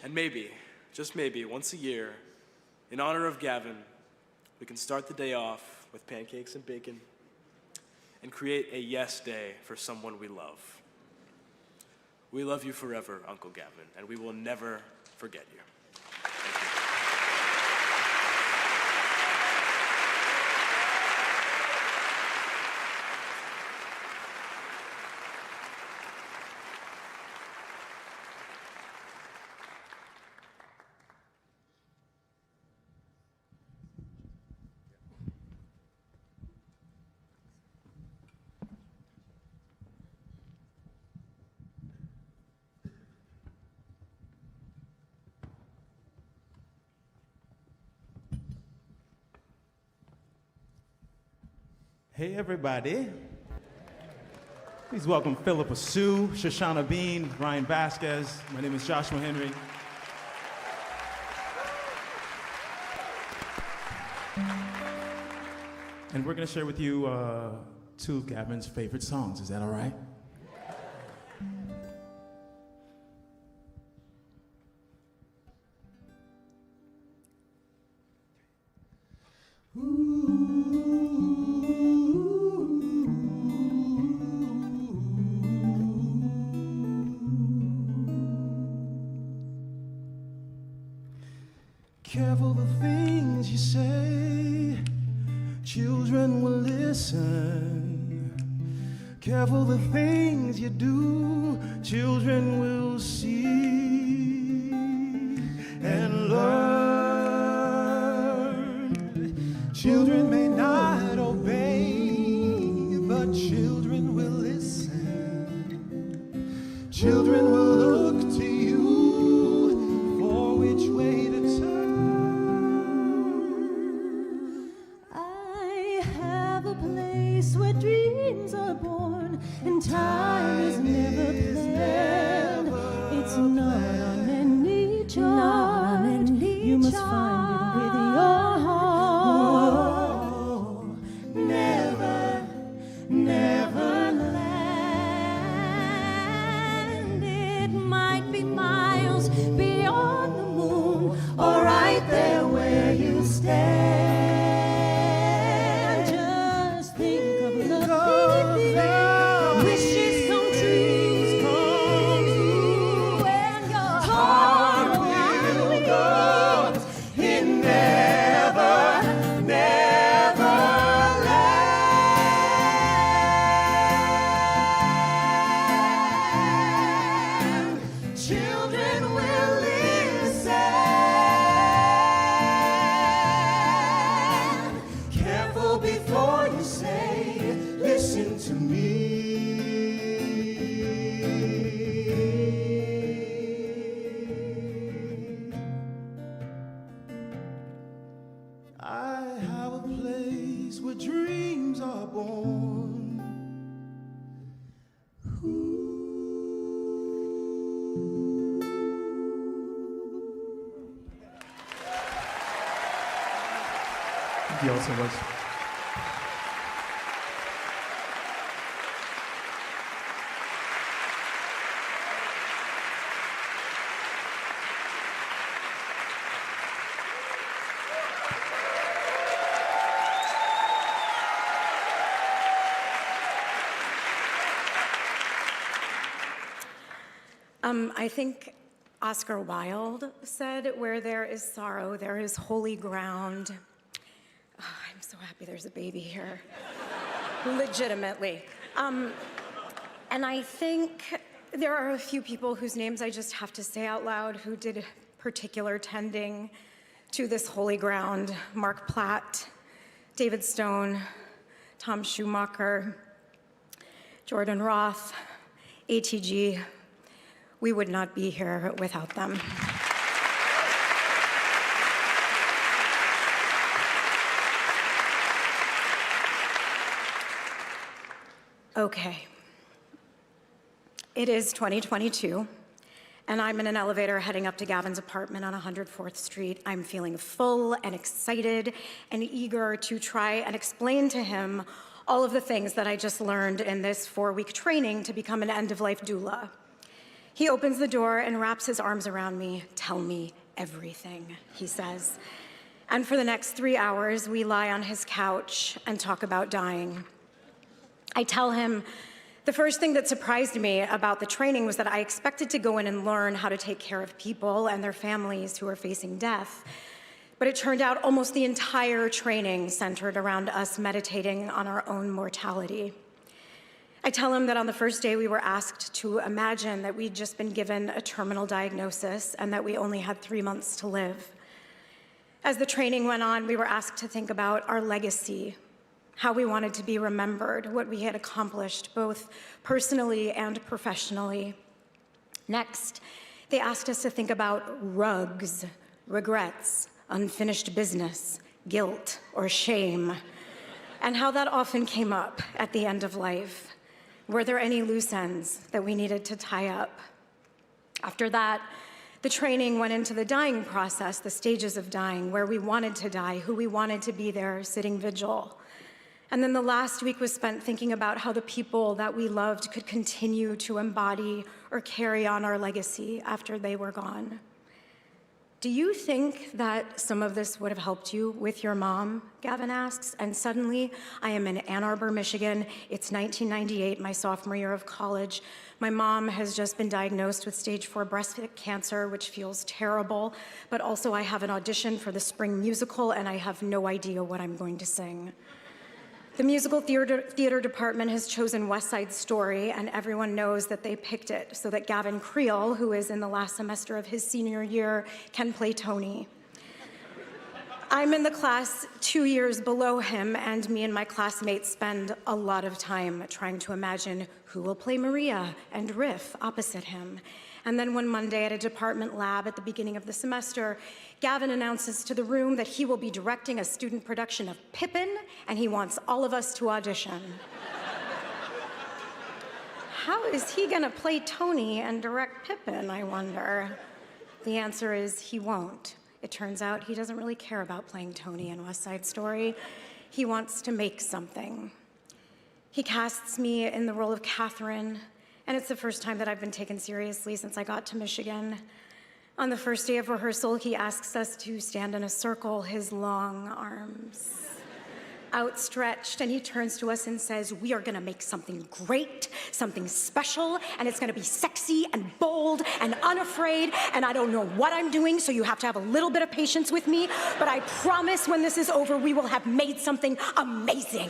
And maybe, just maybe, once a year, in honor of Gavin, we can start the day off with pancakes and bacon and create a yes day for someone we love. We love you forever, Uncle Gavin, and we will never forget you. Hey, everybody. Please welcome Philippa Sue, Shoshana Bean, Ryan Vasquez. My name is Joshua Henry. And we're going to share with you two of Gavin's favorite songs. Is that all right? Careful the things you say, children will listen. Careful the things you do, children will see and learn. Children may not obey, but children will listen. Children will look to you for which way to turn. Where dreams are born and time is never planned. It's not on any chart. You must find it with your heart. Never, never land. It might be miles beyond the moon, or right there where you stand. Thank you all so much. I think Oscar Wilde said, "Where there is sorrow, there is holy ground." Oh, I'm so happy there's a baby here. Legitimately. And I think there are a few people whose names I just have to say out loud who did particular tending to this holy ground. Mark Platt, David Stone, Tom Schumacher, Jordan Roth, ATG. We would not be here without them. Okay. It is 2022, and I'm in an elevator heading up to Gavin's apartment on 104th Street. I'm feeling full and excited and eager to try and explain to him all of the things that I just learned in this 4-week training to become an end-of-life doula. He opens the door and wraps his arms around me. "Tell me everything," he says. And for the next 3 hours, we lie on his couch and talk about dying. I tell him the first thing that surprised me about the training was that I expected to go in and learn how to take care of people and their families who are facing death. But it turned out almost the entire training centered around us meditating on our own mortality. I tell him that on the first day we were asked to imagine that we'd just been given a terminal diagnosis and that we only had 3 months to live. As the training went on, we were asked to think about our legacy, how we wanted to be remembered, what we had accomplished, both personally and professionally. Next, they asked us to think about rugs, regrets, unfinished business, guilt, or shame, and how that often came up at the end of life. Were there any loose ends that we needed to tie up? After that, the training went into the dying process, the stages of dying, where we wanted to die, who we wanted to be there, sitting vigil. And then the last week was spent thinking about how the people that we loved could continue to embody or carry on our legacy after they were gone. Do you think that some of this would have helped you with your mom? Gavin asks. And suddenly, I am in Ann Arbor, Michigan. It's 1998, my sophomore year of college. My mom has just been diagnosed with stage 4 breast cancer, which feels terrible. But also, I have an audition for the spring musical, and I have no idea what I'm going to sing. The musical theater department has chosen West Side Story, and everyone knows that they picked it so that Gavin Creel, who is in the last semester of his senior year, can play Tony. I'm in the class 2 years below him, and me and my classmates spend a lot of time trying to imagine who will play Maria and Riff opposite him. And then one Monday at a department lab at the beginning of the semester, Gavin announces to the room that he will be directing a student production of Pippin, and he wants all of us to audition. How is he gonna play Tony and direct Pippin, I wonder? The answer is he won't. It turns out he doesn't really care about playing Tony in West Side Story. He wants to make something. He casts me in the role of Catherine, and it's the first time that I've been taken seriously since I got to Michigan. On the first day of rehearsal, he asks us to stand in a circle, his long arms outstretched, and he turns to us and says, "We are gonna make something great, something special, and it's gonna be sexy and bold and unafraid, and I don't know what I'm doing, so you have to have a little bit of patience with me, but I promise when this is over, we will have made something amazing."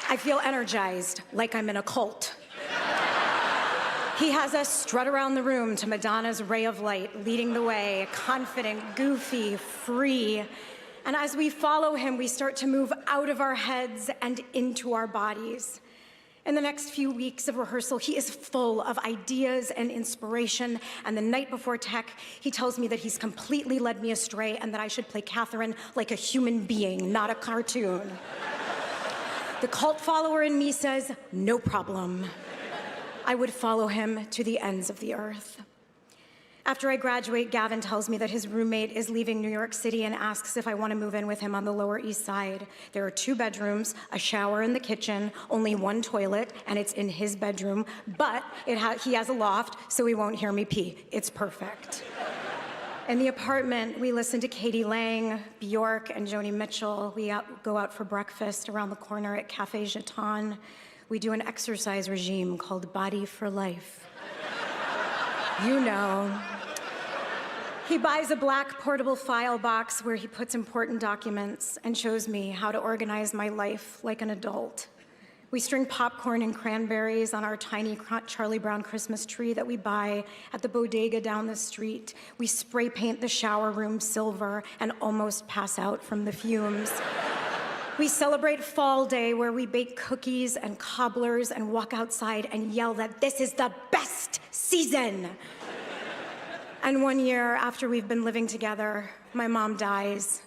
I feel energized, like I'm in a cult. He has us strut around the room to Madonna's Ray of Light, leading the way, confident, goofy, free. And as we follow him, we start to move out of our heads and into our bodies. In the next few weeks of rehearsal, he is full of ideas and inspiration. And the night before tech, he tells me that he's completely led me astray and that I should play Catherine like a human being, not a cartoon. The cult follower in me says, no problem. I would follow him to the ends of the earth. After I graduate, Gavin tells me that his roommate is leaving New York City and asks if I want to move in with him on the Lower East Side. There are 2 bedrooms, a shower in the kitchen, only 1 toilet, and it's in his bedroom, but he has a loft, so he won't hear me pee. It's perfect. In the apartment, we listen to Katie Lang, Bjork, and Joni Mitchell. We go out for breakfast around the corner at Cafe Jeton. We do an exercise regime called Body for Life. You know. He buys a black portable file box where he puts important documents and shows me how to organize my life like an adult. We string popcorn and cranberries on our tiny Charlie Brown Christmas tree that we buy at the bodega down the street. We spray paint the shower room silver and almost pass out from the fumes. We celebrate Fall Day, where we bake cookies and cobblers and walk outside and yell that this is the best season. And one year after we've been living together, my mom dies.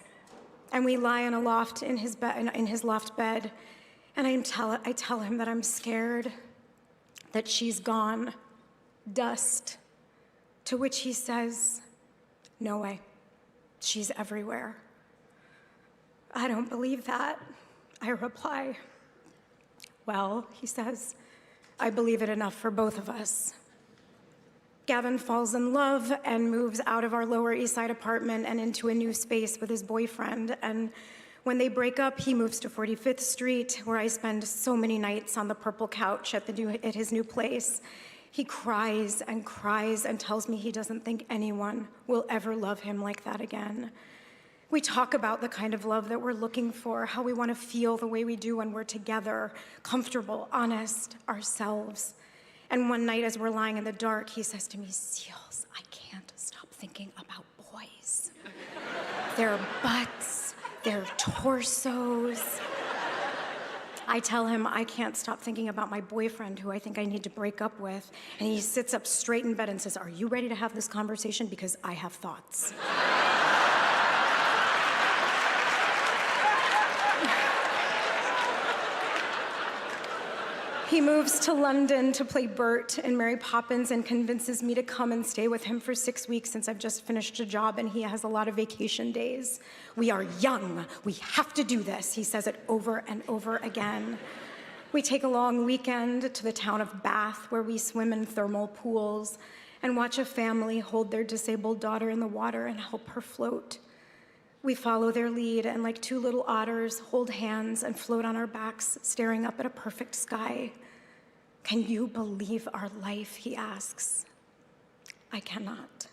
and we lie in a loft in his loft bed, and I tell him that I'm scared, that she's gone, dust, to which he says, "No way, she's everywhere." "I don't believe that," I reply. "Well," he says, "I believe it enough for both of us." Gavin falls in love and moves out of our Lower East Side apartment and into a new space with his boyfriend. And when they break up, he moves to 45th Street, where I spend so many nights on the purple couch at his new place. He cries and tells me he doesn't think anyone will ever love him like that again. We talk about the kind of love that we're looking for, how we want to feel the way we do when we're together, comfortable, honest, ourselves. And one night as we're lying in the dark, he says to me, "Seals, I can't stop thinking about boys. Their butts, their torsos." I tell him I can't stop thinking about my boyfriend, who I think I need to break up with. And he sits up straight in bed and says, "Are you ready to have this conversation? Because I have thoughts." He moves to London to play Bert in Mary Poppins and convinces me to come and stay with him for 6 weeks since I've just finished a job and he has a lot of vacation days. "We are young. We have to do this." He says it over and over again. We take a long weekend to the town of Bath, where we swim in thermal pools and watch a family hold their disabled daughter in the water and help her float. We follow their lead and, like two little otters, hold hands and float on our backs, staring up at a perfect sky. "Can you believe our life?" he asks. I cannot.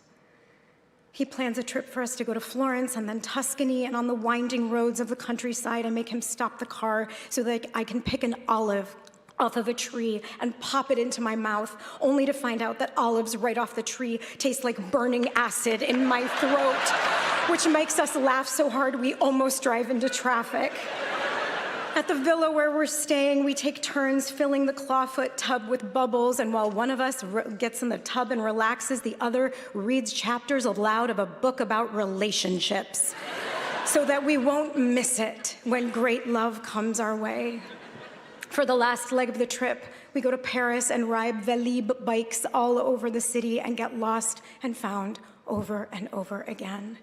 He plans a trip for us to go to Florence and then Tuscany, and on the winding roads of the countryside, I make him stop the car so that I can pick an olive off of a tree and pop it into my mouth, only to find out that olives right off the tree taste like burning acid in my throat, which makes us laugh so hard we almost drive into traffic. At the villa where we're staying, we take turns filling the clawfoot tub with bubbles, and while one of us gets in the tub and relaxes, the other reads chapters aloud of a book about relationships so that we won't miss it when great love comes our way. For the last leg of the trip, we go to Paris and ride Vélib bikes all over the city and get lost and found over and over again.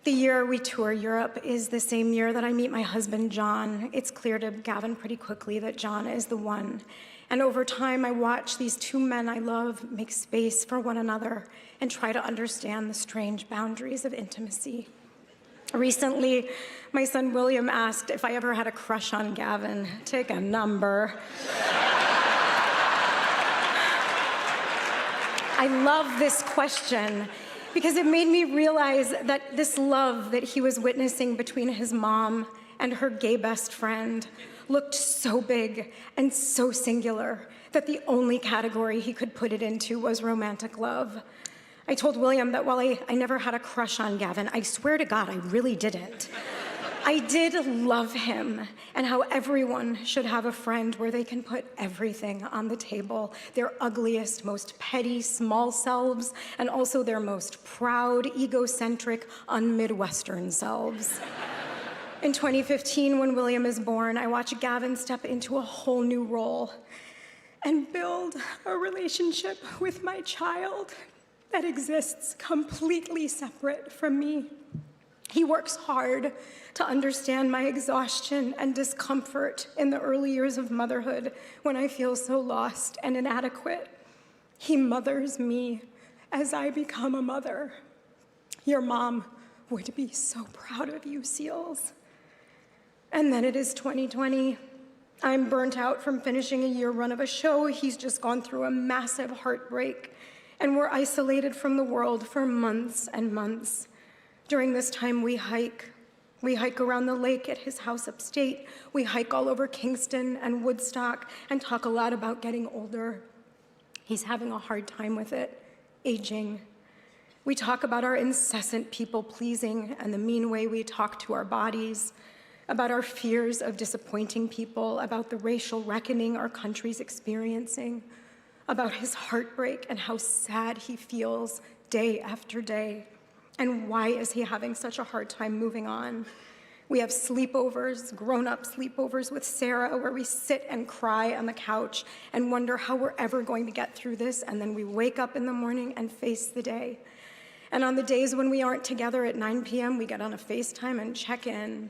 The year we tour Europe is the same year that I meet my husband, John. It's clear to Gavin pretty quickly that John is the one. And over time, I watch these two men I love make space for one another and try to understand the strange boundaries of intimacy. Recently, my son William asked if I ever had a crush on Gavin. Take a number. I love this question because it made me realize that this love that he was witnessing between his mom and her gay best friend looked so big and so singular that the only category he could put it into was romantic love. I told William that while I never had a crush on Gavin, I swear to God, I really didn't. I did love him, and how everyone should have a friend where they can put everything on the table, their ugliest, most petty, small selves, and also their most proud, egocentric, un-Midwestern selves. In 2015, when William is born, I watch Gavin step into a whole new role and build a relationship with my child that exists completely separate from me. He works hard to understand my exhaustion and discomfort in the early years of motherhood when I feel so lost and inadequate. He mothers me as I become a mother. Your mom would be so proud of you, Seals. And then it is 2020. I'm burnt out from finishing a year run of a show. He's just gone through a massive heartbreak, and we're isolated from the world for months and months. During this time, we hike. We hike around the lake at his house upstate. We hike all over Kingston and Woodstock and talk a lot about getting older. He's having a hard time with it, aging. We talk about our incessant people-pleasing and the mean way we talk to our bodies, about our fears of disappointing people, about the racial reckoning our country's experiencing, about his heartbreak and how sad he feels day after day, and why is he having such a hard time moving on. We have sleepovers, grown-up sleepovers with Sarah, where we sit and cry on the couch and wonder how we're ever going to get through this, and then we wake up in the morning and face the day. And on the days when we aren't together at 9 p.m., we get on a FaceTime and check in.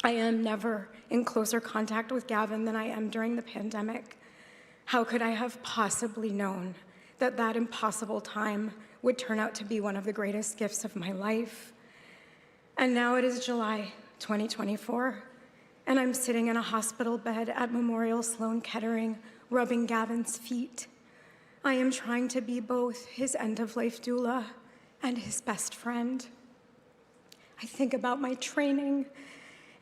I am never in closer contact with Gavin than I am during the pandemic. How could I have possibly known that that impossible time would turn out to be one of the greatest gifts of my life? And now it is July 2024, and I'm sitting in a hospital bed at Memorial Sloan Kettering, rubbing Gavin's feet. I am trying to be both his end-of-life doula and his best friend. I think about my training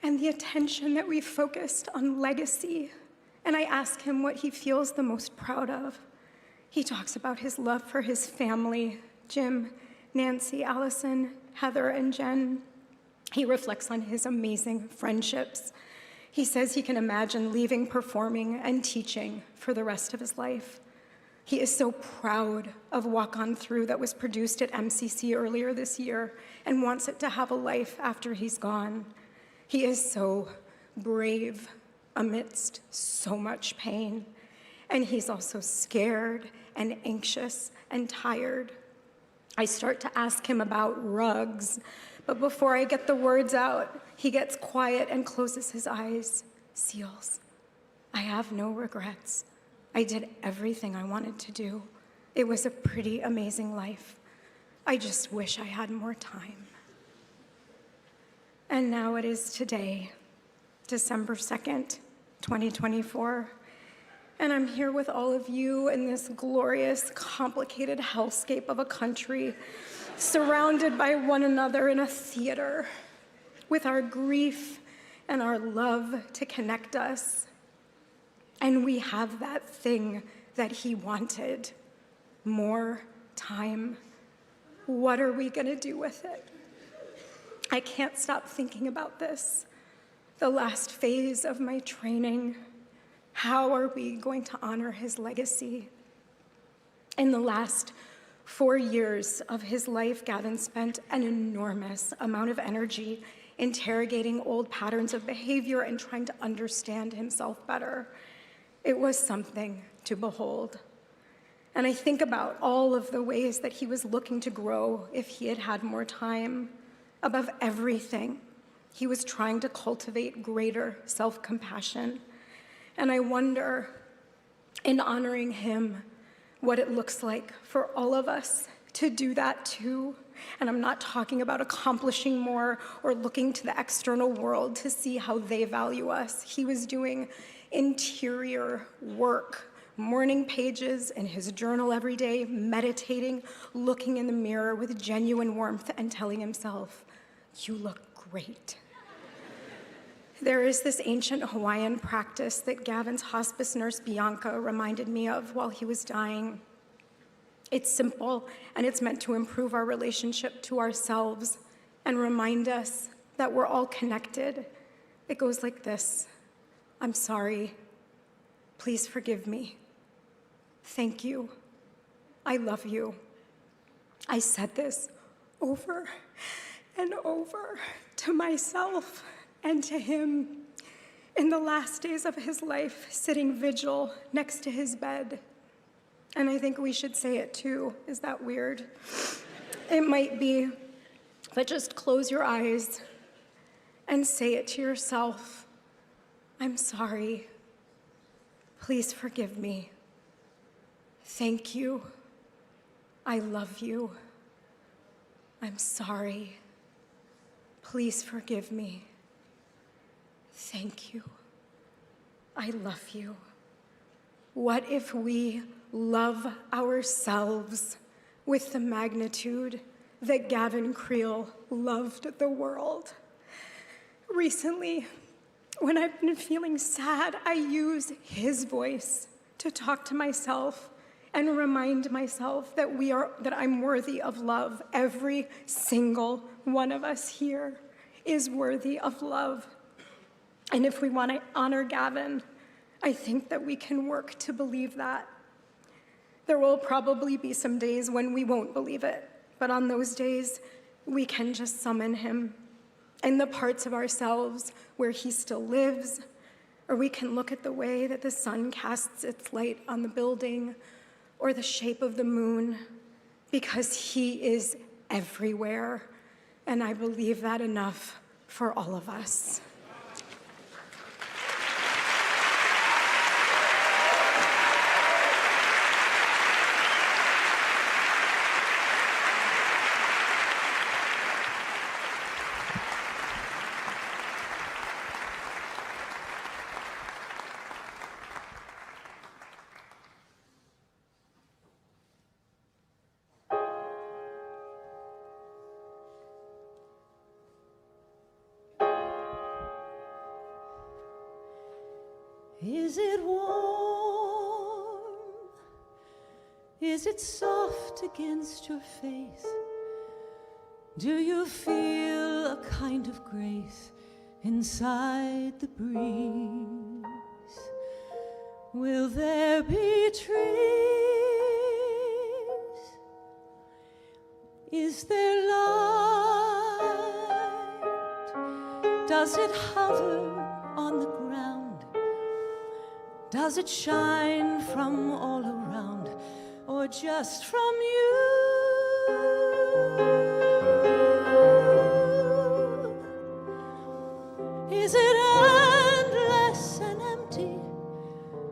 and the attention that we focused on legacy, and I ask him what he feels the most proud of. He talks about his love for his family, Jim, Nancy, Allison, Heather, and Jen. He reflects on his amazing friendships. He says he can imagine leaving performing and teaching for the rest of his life. He is so proud of Walk On Through that was produced at MCC earlier this year and wants it to have a life after he's gone. He is so brave amidst so much pain. And he's also scared and anxious and tired. I start to ask him about rugs, but before I get the words out, he gets quiet and closes his eyes. Seals. I have no regrets. I did everything I wanted to do. It was a pretty amazing life. I just wish I had more time. And now it is today, December 2nd, 2024. And I'm here with all of you in this glorious, complicated hellscape of a country, surrounded by one another in a theater, with our grief and our love to connect us. And we have that thing that he wanted, more time. What are we gonna do with it? I can't stop thinking about this. The last phase of my training. How are we going to honor his legacy? In the last 4 years of his life, Gavin spent an enormous amount of energy interrogating old patterns of behavior and trying to understand himself better. It was something to behold. And I think about all of the ways that he was looking to grow if he had had more time. Above everything, he was trying to cultivate greater self-compassion. And I wonder, in honoring him, what it looks like for all of us to do that too. And I'm not talking about accomplishing more or looking to the external world to see how they value us. He was doing interior work, morning pages in his journal every day, meditating, looking in the mirror with genuine warmth and telling himself, "You look great." There is this ancient Hawaiian practice that Gavin's hospice nurse, Bianca, reminded me of while he was dying. It's simple, and it's meant to improve our relationship to ourselves and remind us that we're all connected. It goes like this: I'm sorry. Please forgive me. Thank you. I love you. I said this over and over to myself and to him in the last days of his life, sitting vigil next to his bed. And I think we should say it too. Is that weird? It might be, but just close your eyes and say it to yourself. I'm sorry. Please forgive me. Thank you. I love you. I'm sorry. Please forgive me. Thank you. I love you. What if we love ourselves with the magnitude that Gavin Creel loved the world? Recently, when I've been feeling sad, I use his voice to talk to myself and remind myself that I'm worthy of love. Every single one of us here is worthy of love. And if we want to honor Gavin, I think that we can work to believe that. There will probably be some days when we won't believe it, but on those days, we can just summon him. in the parts of ourselves where he still lives, or we can look at the way that the sun casts its light on the building or the shape of the moon, because he is everywhere, and I believe that enough for all of us. Is it warm? Is it soft against your face? Do you feel a kind of grace inside the breeze? Will there be trees? Is there light? Does it hover on the ground? Does it shine from all around, or just from you? Is it endless and empty,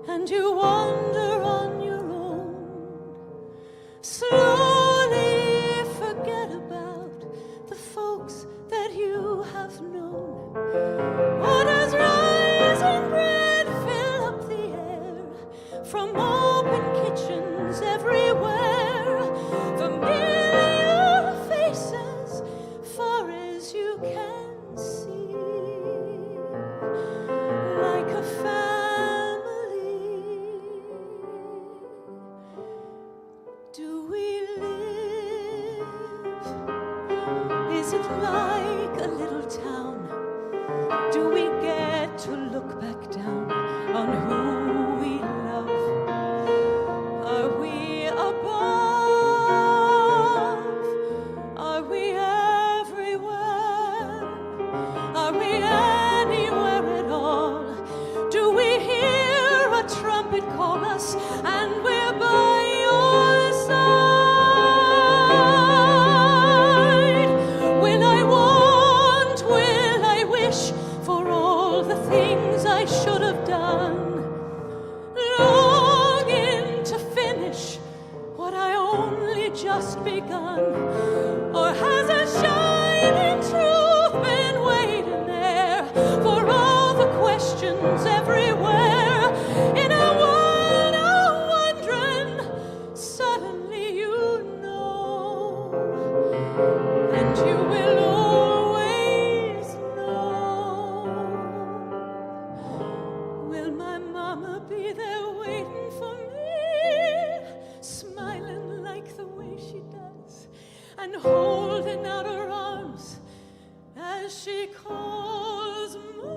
and you wander on your own? Slowly forget about the folks that you have known. Or does rising bread fill up the air from open kitchens everywhere? Familiar faces, far as you can see, like a family. Do we live? Is it like a little town? Do we get to look back down on who we love? Are we above? Are we everywhere? Are we anywhere at all? Do we hear a trumpet call us and we're by your side? Will I want, will I wish for all the things I should have done? Longing to finish what I only just begun? Or has a shining truth been waiting there for all the questions everywhere? In a world of wondering, suddenly you know, and you will always know. Will my mama be there waiting for me, smiling like the way she does, and holding out her arms as she calls my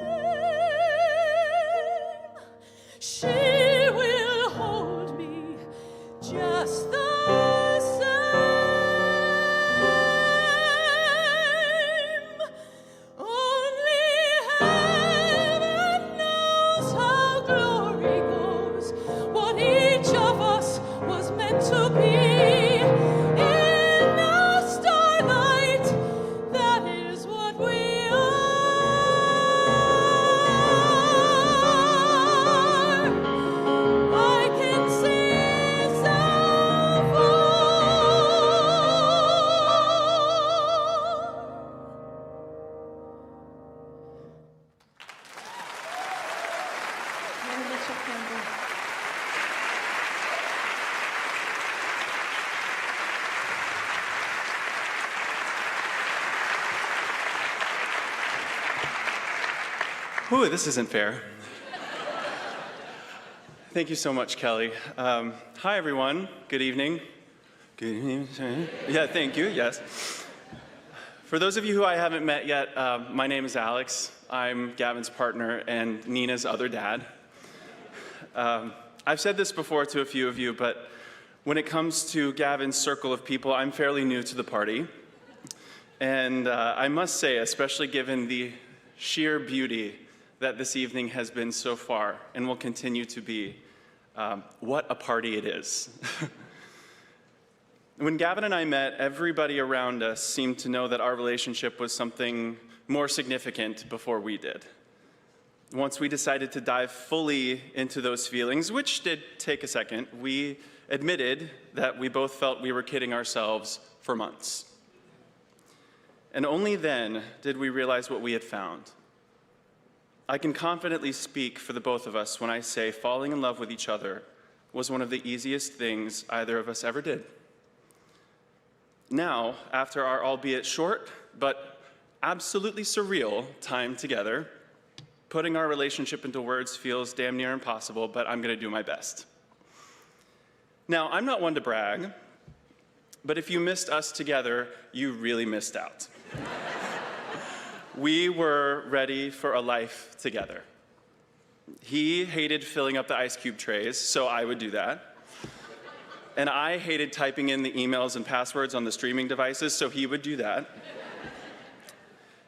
name? She will hold me just the same. Only heaven knows how glory goes, what each of us was meant to be. In the starlight, that is what we are. I can see so Ooh, this isn't fair. Thank you so much, Kelly. Hi, everyone. Good evening. Good evening. Yeah, thank you. Yes. For those of you who I haven't met yet, my name is Alex. I'm Gavin's partner and Nina's other dad. I've said this before to a few of you, but when it comes to Gavin's circle of people, I'm fairly new to the party. And I must say, especially given the sheer beauty that this evening has been so far and will continue to be, what a party it is. When Gavin and I met, everybody around us seemed to know that our relationship was something more significant before we did. Once we decided to dive fully into those feelings, which did take a second, we admitted that we both felt we were kidding ourselves for months. And only then did we realize what we had found. I can confidently speak for the both of us when I say falling in love with each other was one of the easiest things either of us ever did. Now, after our albeit short but absolutely surreal time together, putting our relationship into words feels damn near impossible, but I'm going to do my best. Now, I'm not one to brag, but if you missed us together, you really missed out. We were ready for a life together. He hated filling up the ice cube trays, so I would do that. And I hated typing in the emails and passwords on the streaming devices, so he would do that.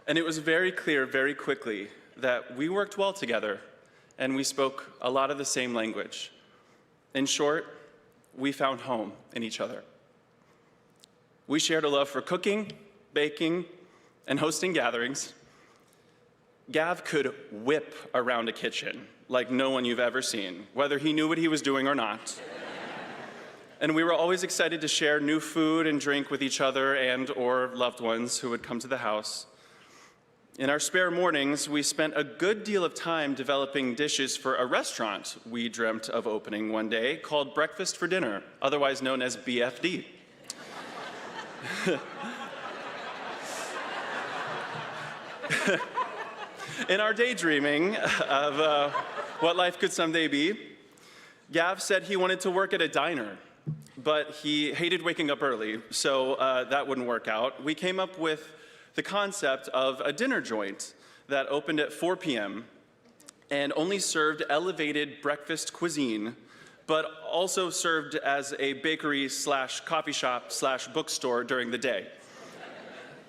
And it was very clear very quickly that we worked well together, and we spoke a lot of the same language. In short, we found home in each other. We shared a love for cooking, baking, and hosting gatherings. Gav could whip around a kitchen like no one you've ever seen, whether he knew what he was doing or not. And we were always excited to share new food and drink with each other and or loved ones who would come to the house. In our spare mornings, we spent a good deal of time developing dishes for a restaurant we dreamt of opening one day called Breakfast for Dinner, otherwise known as BFD. In our daydreaming of what life could someday be, Gav said he wanted to work at a diner, but he hated waking up early, so that wouldn't work out. We came up with the concept of a dinner joint that opened at 4 p.m. and only served elevated breakfast cuisine, but also served as a bakery / coffee shop / bookstore during the day.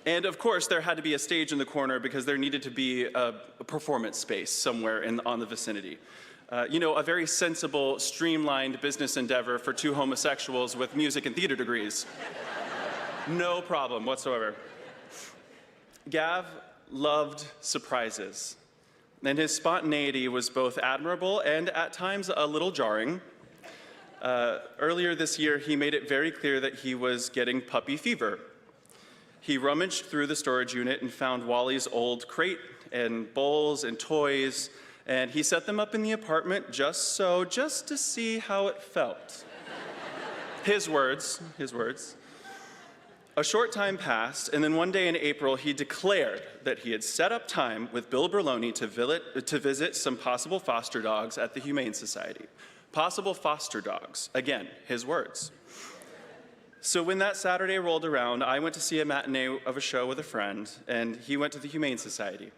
And of course, there had to be a stage in the corner because there needed to be a performance space somewhere on the vicinity. You know, a very sensible, streamlined business endeavor for two homosexuals with music and theater degrees. No problem whatsoever. Gav loved surprises, and his spontaneity was both admirable and at times a little jarring. Earlier this year, he made it very clear that he was getting puppy fever. He rummaged through the storage unit and found Wally's old crate and bowls and toys, and he set them up in the apartment just to see how it felt. His words. A short time passed, and then one day in April, he declared that he had set up time with Bill Berloni to visit some possible foster dogs at the Humane Society. Possible foster dogs. Again, his words. So when that Saturday rolled around, I went to see a matinee of a show with a friend, and he went to the Humane Society.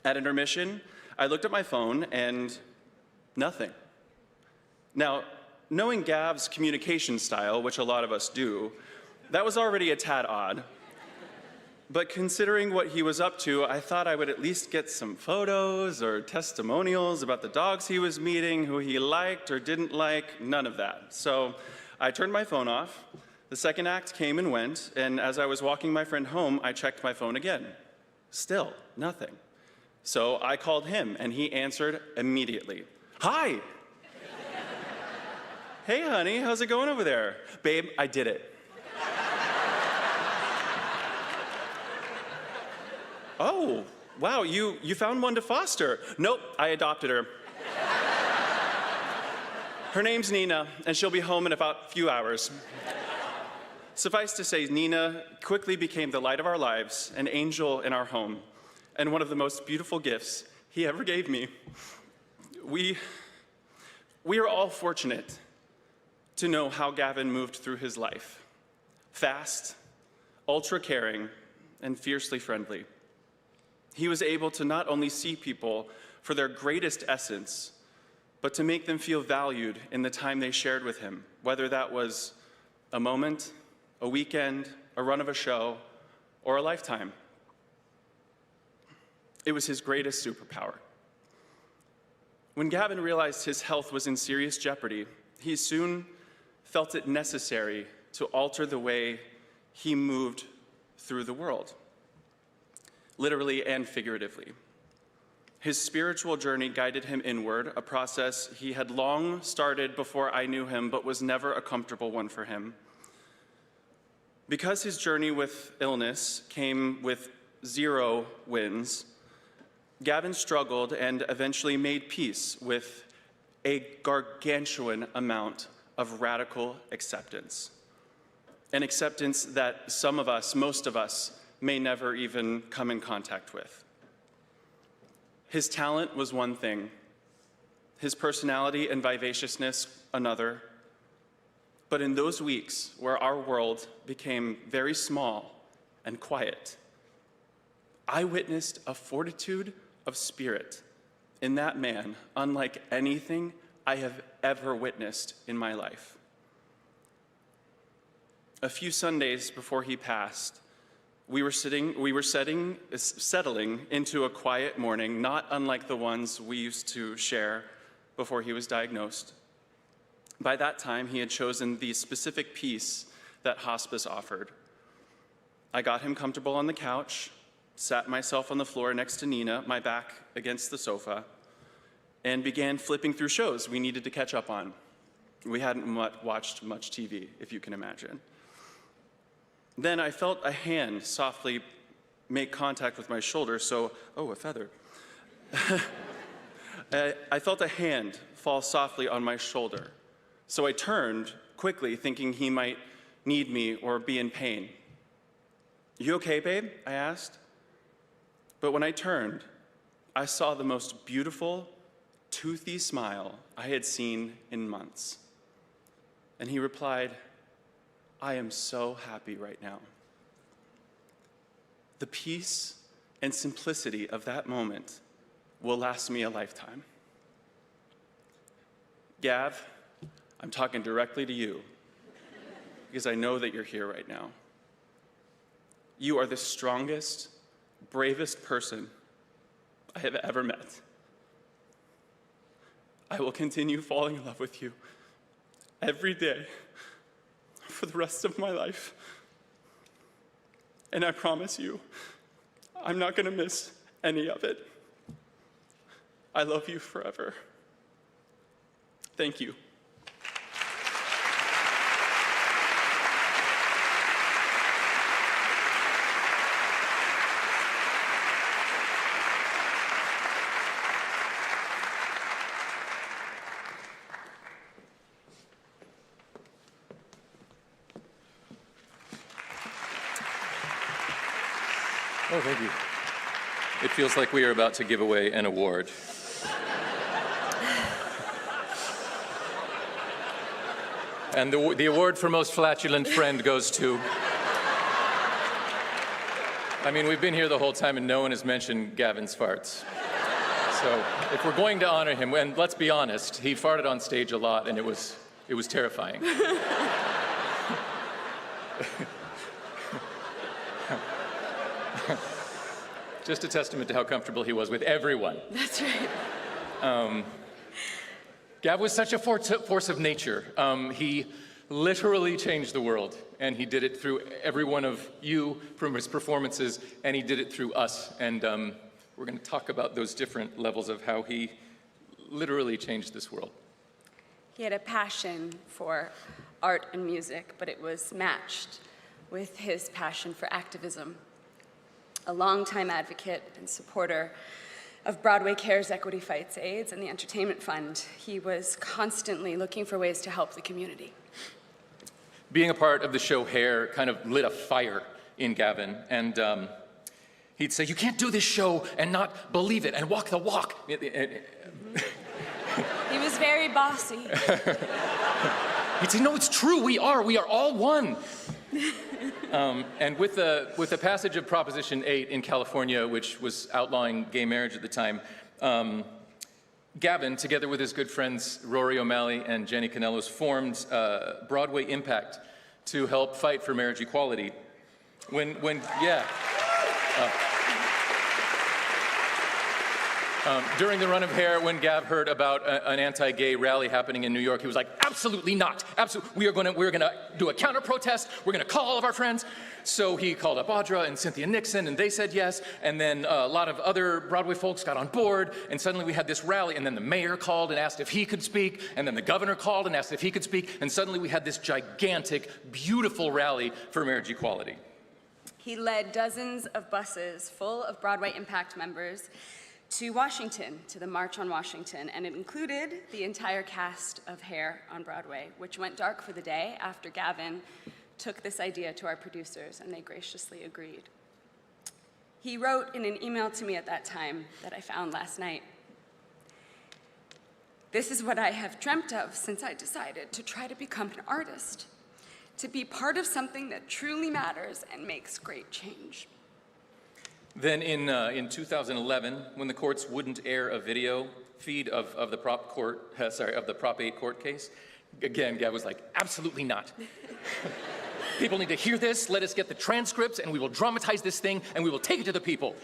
At intermission, I looked at my phone, and nothing. Now, knowing Gav's communication style, which a lot of us do, that was already a tad odd. But considering what he was up to, I thought I would at least get some photos or testimonials about the dogs he was meeting, who he liked or didn't like, none of that. So I turned my phone off. The second act came and went, and as I was walking my friend home, I checked my phone again. Still, nothing. So I called him, and he answered immediately. Hi! Hey, honey, how's it going over there? Babe, I did it. Oh, wow, you found one to foster. Nope, I adopted her. Her name's Nina, and she'll be home in about a few hours. Suffice to say, Nina quickly became the light of our lives, an angel in our home, and one of the most beautiful gifts he ever gave me. We are all fortunate to know how Gavin moved through his life. Fast, ultra-caring, and fiercely friendly. He was able to not only see people for their greatest essence, but to make them feel valued in the time they shared with him, whether that was a moment, a weekend, a run of a show, or a lifetime. It was his greatest superpower. When Gavin realized his health was in serious jeopardy, he soon felt it necessary to alter the way he moved through the world, literally and figuratively. His spiritual journey guided him inward, a process he had long started before I knew him, but was never a comfortable one for him. Because his journey with illness came with 0 wins, Gavin struggled and eventually made peace with a gargantuan amount of radical acceptance. An acceptance that some of us, most of us, may never even come in contact with. His talent was one thing, his personality and vivaciousness another. But in those weeks where our world became very small and quiet, I witnessed a fortitude of spirit in that man unlike anything I have ever witnessed in my life. A few Sundays before he passed, we were settling into a quiet morning, not unlike the ones we used to share before he was diagnosed. By that time, he had chosen the specific peace that hospice offered. I got him comfortable on the couch, sat myself on the floor next to Nina, my back against the sofa, and began flipping through shows we needed to catch up on. We hadn't watched much TV, if you can imagine. Then I felt a hand softly make contact with my shoulder, a feather. I felt a hand fall softly on my shoulder. So I turned quickly, thinking he might need me or be in pain. "You okay, babe?" I asked. But when I turned, I saw the most beautiful, toothy smile I had seen in months. And he replied, "I am so happy right now." The peace and simplicity of that moment will last me a lifetime. Gav, I'm talking directly to you because I know that you're here right now. You are the strongest, bravest person I have ever met. I will continue falling in love with you every day for the rest of my life. And I promise you, I'm not going to miss any of it. I love you forever. Thank you. Oh, thank you. It feels like we are about to give away an award. And the award for most flatulent friend goes to... I mean, we've been here the whole time and no one has mentioned Gavin's farts. So if we're going to honor him, and let's be honest, he farted on stage a lot and it was terrifying. Just a testament to how comfortable he was with everyone. That's right. Gav was such a force of nature. He literally changed the world, and he did it through every one of you from his performances, and he did it through us. And we're going to talk about those different levels of how he literally changed this world. He had a passion for art and music, but it was matched with his passion for activism. A longtime advocate and supporter of Broadway Cares, Equity Fights AIDS, and the Entertainment Fund, he was constantly looking for ways to help the community. Being a part of the show Hair kind of lit a fire in Gavin, and he'd say, "You can't do this show and not believe it and walk the walk." He was very bossy. He'd say, "No, it's true, we are all one." And with the passage of Proposition 8 in California, which was outlawing gay marriage at the time, Gavin, together with his good friends Rory O'Malley and Jenny Canellos, formed Broadway Impact to help fight for marriage equality. Yeah. During the run of Hair, when Gav heard about an anti-gay rally happening in New York, he was like, absolutely not. We're gonna do a counter-protest. We're gonna call all of our friends. So he called up Audra and Cynthia Nixon, and they said yes. And then a lot of other Broadway folks got on board, and suddenly we had this rally. And then the mayor called and asked if he could speak, and then the governor called and asked if he could speak. And suddenly we had this gigantic, beautiful rally for marriage equality. He led dozens of buses full of Broadway Impact members to Washington, to the March on Washington, and it included the entire cast of Hair on Broadway, which went dark for the day after Gavin took this idea to our producers, and they graciously agreed. He wrote in an email to me at that time that I found last night, "This is what I have dreamt of since I decided to try to become an artist, to be part of something that truly matters and makes great change." Then in 2011, when the courts wouldn't air a video feed of the Prop 8 court case, again, Gav was like, absolutely not. People need to hear this. Let us get the transcripts, and we will dramatize this thing, and we will take it to the people,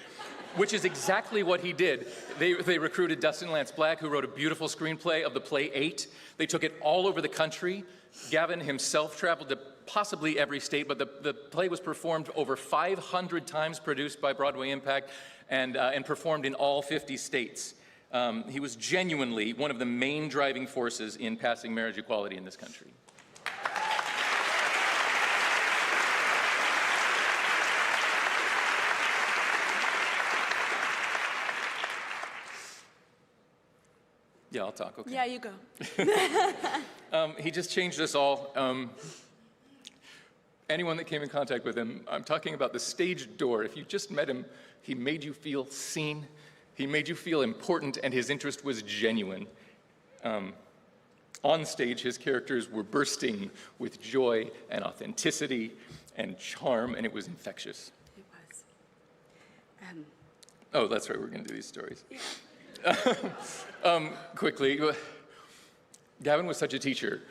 which is exactly what he did. They recruited Dustin Lance Black, who wrote a beautiful screenplay of the play 8. They took it all over the country. Gavin himself traveled to possibly every state, but the play was performed over 500 times, produced by Broadway Impact, and performed in all 50 states. He was genuinely one of the main driving forces in passing marriage equality in this country. Yeah, I'll talk, okay. Yeah, you go. He just changed us all. Anyone that came in contact with him, I'm talking about the stage door. If you just met him, he made you feel seen. He made you feel important, and his interest was genuine. On stage, his characters were bursting with joy and authenticity and charm, and it was infectious. It was. Oh, that's right, we're gonna do these stories. Yeah. Quickly, Gavin was such a teacher.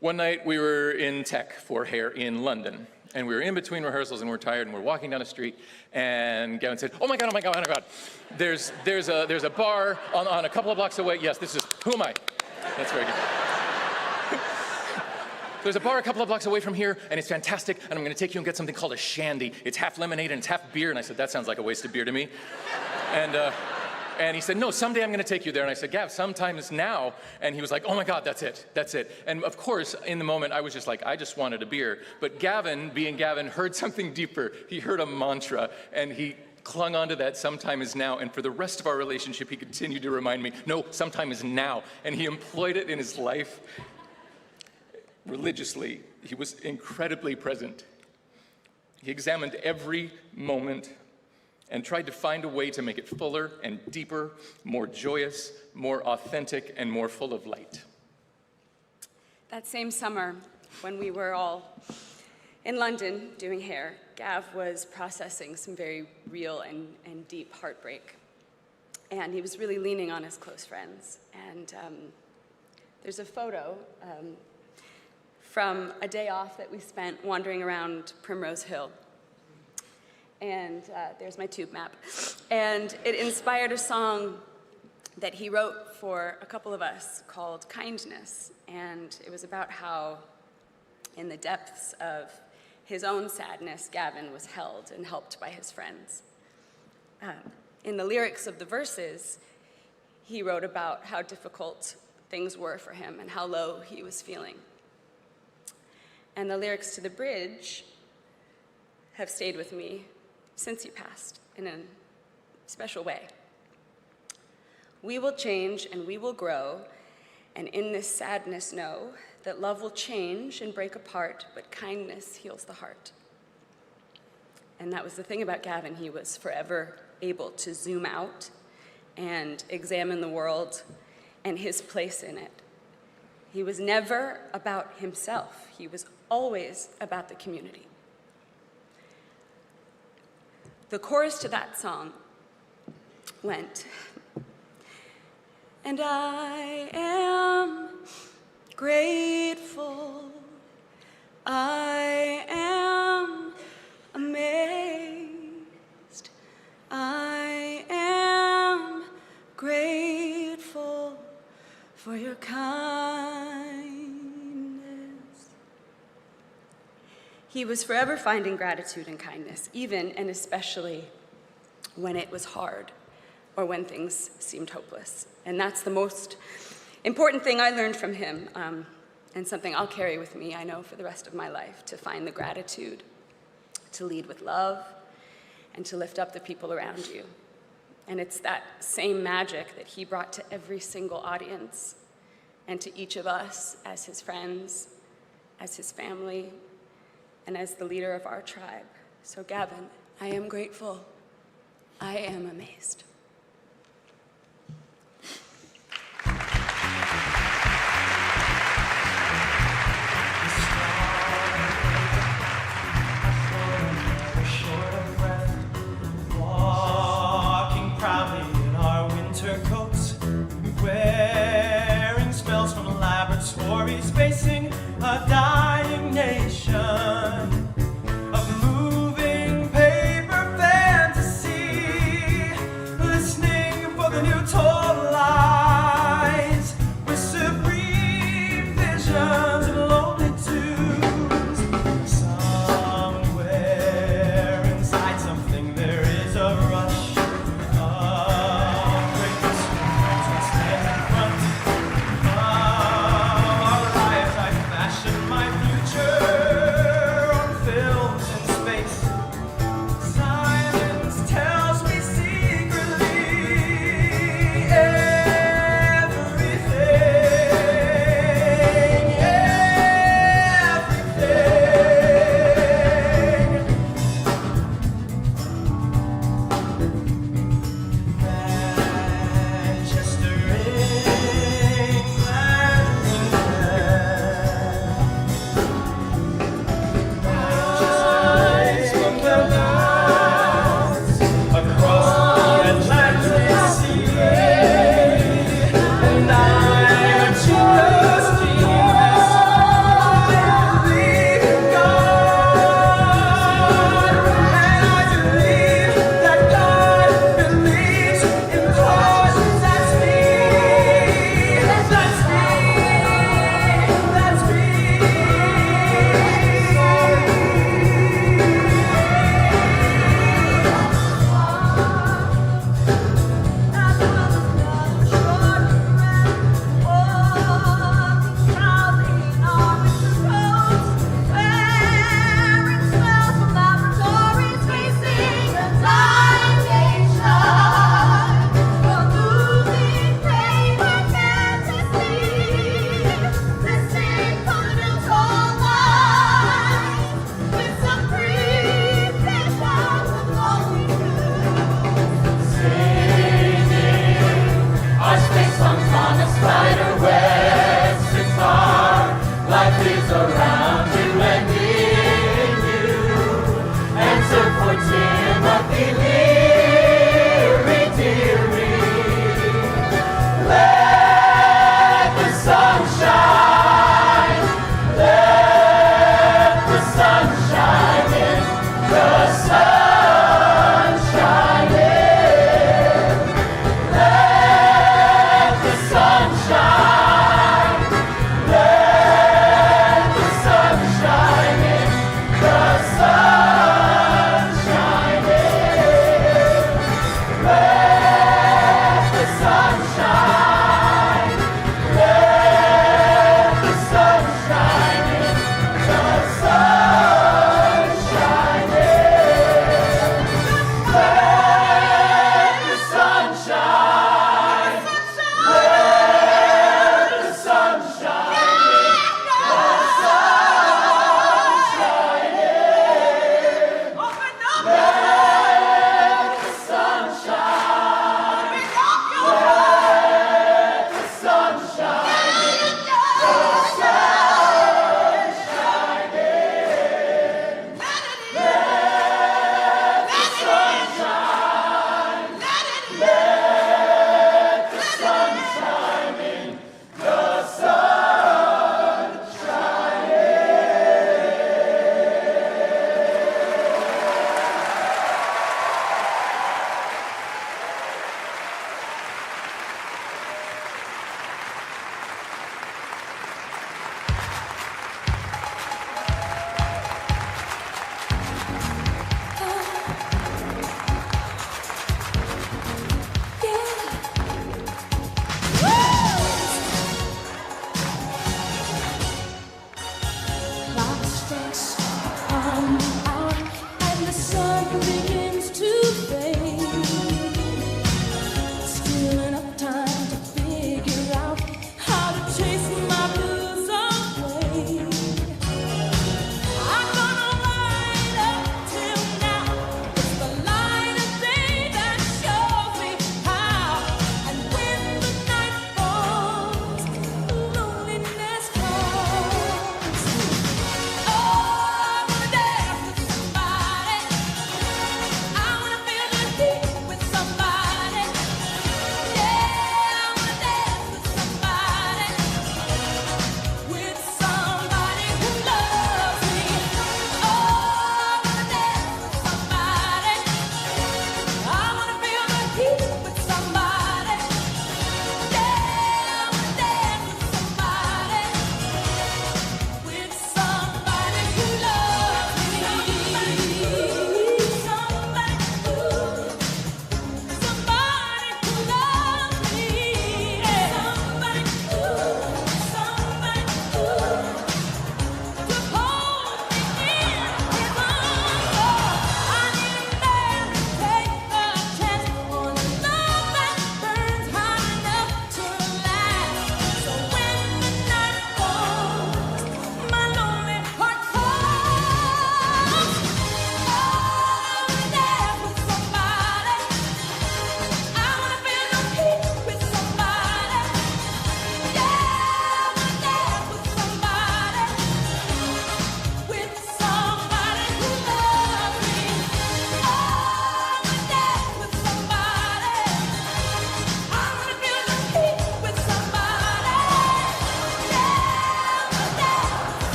One night we were in tech for Hair in London, and we were in between rehearsals and we're tired and we're walking down the street, and Gavin said, oh my God, oh my God, oh my God. There's a bar on a couple of blocks away. Yes, this is, who am I? That's very good. There's a bar a couple of blocks away from here, and it's fantastic, and I'm gonna take you and get something called a shandy. It's half lemonade and it's half beer, and I said, that sounds like a wasted beer to me. And he said, no, someday I'm gonna take you there. And I said, Gav, sometime is now. And he was like, oh my God, that's it, that's it. And of course, in the moment, I was just like, I just wanted a beer. But Gavin, being Gavin, heard something deeper. He heard a mantra, and he clung onto that sometime is now. And for the rest of our relationship, he continued to remind me, no, sometime is now. And he employed it in his life religiously. He was incredibly present. He examined every moment and tried to find a way to make it fuller and deeper, more joyous, more authentic, and more full of light. That same summer, when we were all in London doing Hair, Gav was processing some very real and deep heartbreak. And he was really leaning on his close friends. And there's a photo from a day off that we spent wandering around Primrose Hill. And there's my tube map. And it inspired a song that he wrote for a couple of us called Kindness. And it was about how, in the depths of his own sadness, Gavin was held and helped by his friends. In the lyrics of the verses, he wrote about how difficult things were for him and how low he was feeling. And the lyrics to the bridge have stayed with me since he passed in a special way. We will change and we will grow, and in this sadness know that love will change and break apart, but kindness heals the heart. And that was the thing about Gavin. He was forever able to zoom out and examine the world and his place in it. He was never about himself. He was always about the community. The chorus to that song went, and I am grateful, I am amazed. grateful for your kindness. He was forever finding gratitude and kindness, even and especially when it was hard or when things seemed hopeless. And that's the most important thing I learned from him, and something I'll carry with me, I know, for the rest of my life, to find the gratitude, to lead with love, and to lift up the people around you. And it's that same magic that he brought to every single audience and to each of us as his friends, as his family, and as the leader of our tribe. So Gavin, I am grateful. I am amazed. Walking proudly in our winter coats, wearing smells from laboratories, facing a dying nation of moving paper fantasy, listening for the new total lies, with supreme visions and lonely tunes. Somewhere inside something there is a rush of greatness when stand in front of our lives. I fashion my future on films in space. Silence tells me secretly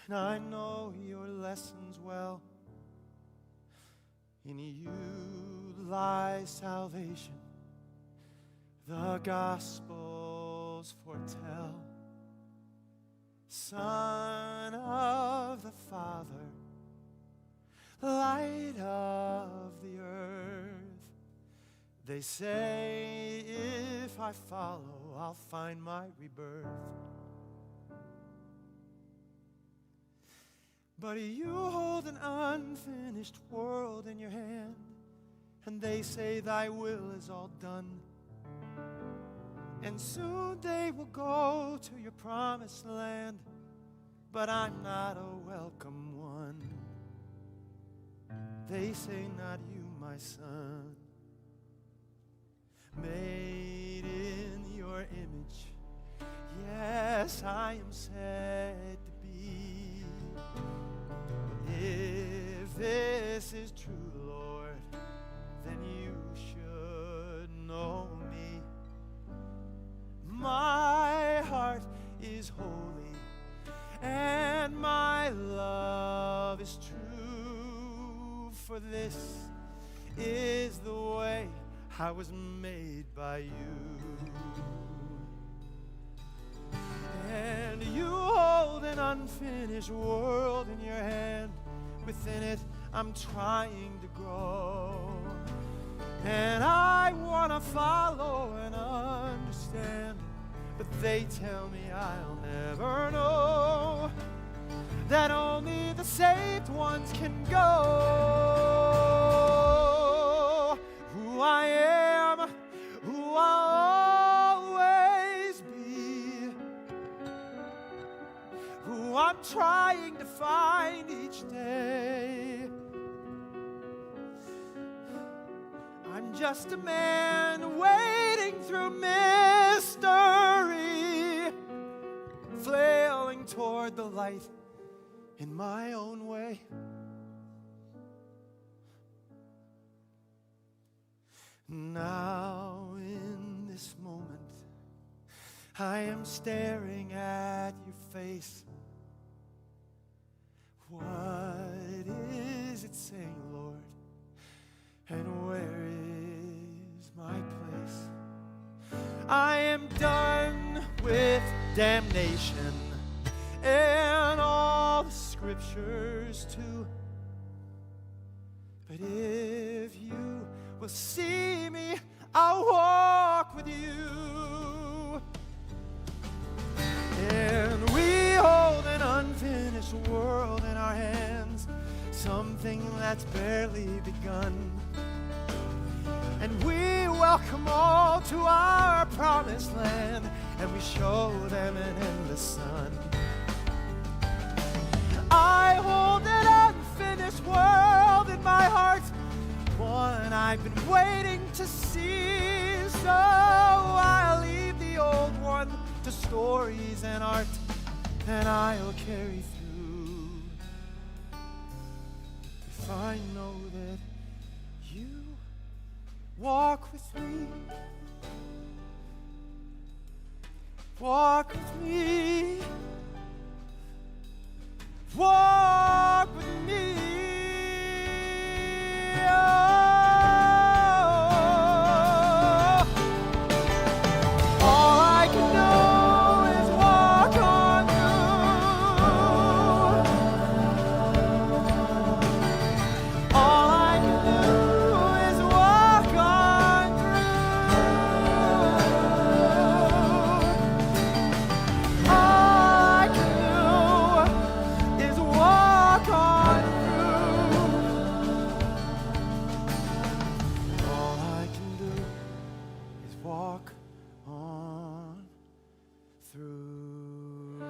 and I know your lessons well. In you lies salvation, the Gospels foretell. Son of the Father, light of the earth. They say if I follow, I'll find my rebirth. But you hold an unfinished world in your hand, and they say thy will is all done. And soon they will go to your promised land, but I'm not a welcome one. They say not you, my son, made in your image. Yes, I am said to be. If this is true, Lord, then you should know me. My heart is holy, and my love is true. For this is the way I was made by you. And you hold an unfinished world in your hand. Within it, I'm trying to grow. And I want to follow and understand, but they tell me I'll never know that only the saved ones can go. Who I am, who I'll always be, who I'm trying to find each day. I'm just a man wading through mystery, flailing toward the light in my own way. Now in this moment, I am staring at your face. What is it saying, Lord? And where is my place? I am done with damnation and all the scriptures too. But if you will see me, I'll walk with you. And we hold an unfinished world in our hands, something that's barely begun. And we welcome all to our promised land, and we show them an endless sun. I hold an unfinished world in my heart, one I've been waiting to see. So I'll leave the old one to stories and art, and I'll carry through. If I know that you walk with me, walk with me, walk with me. All I can do is walk on through. All I can do is walk on through. All I can do is walk on through. All I can do is walk on through.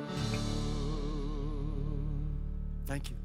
Thank you.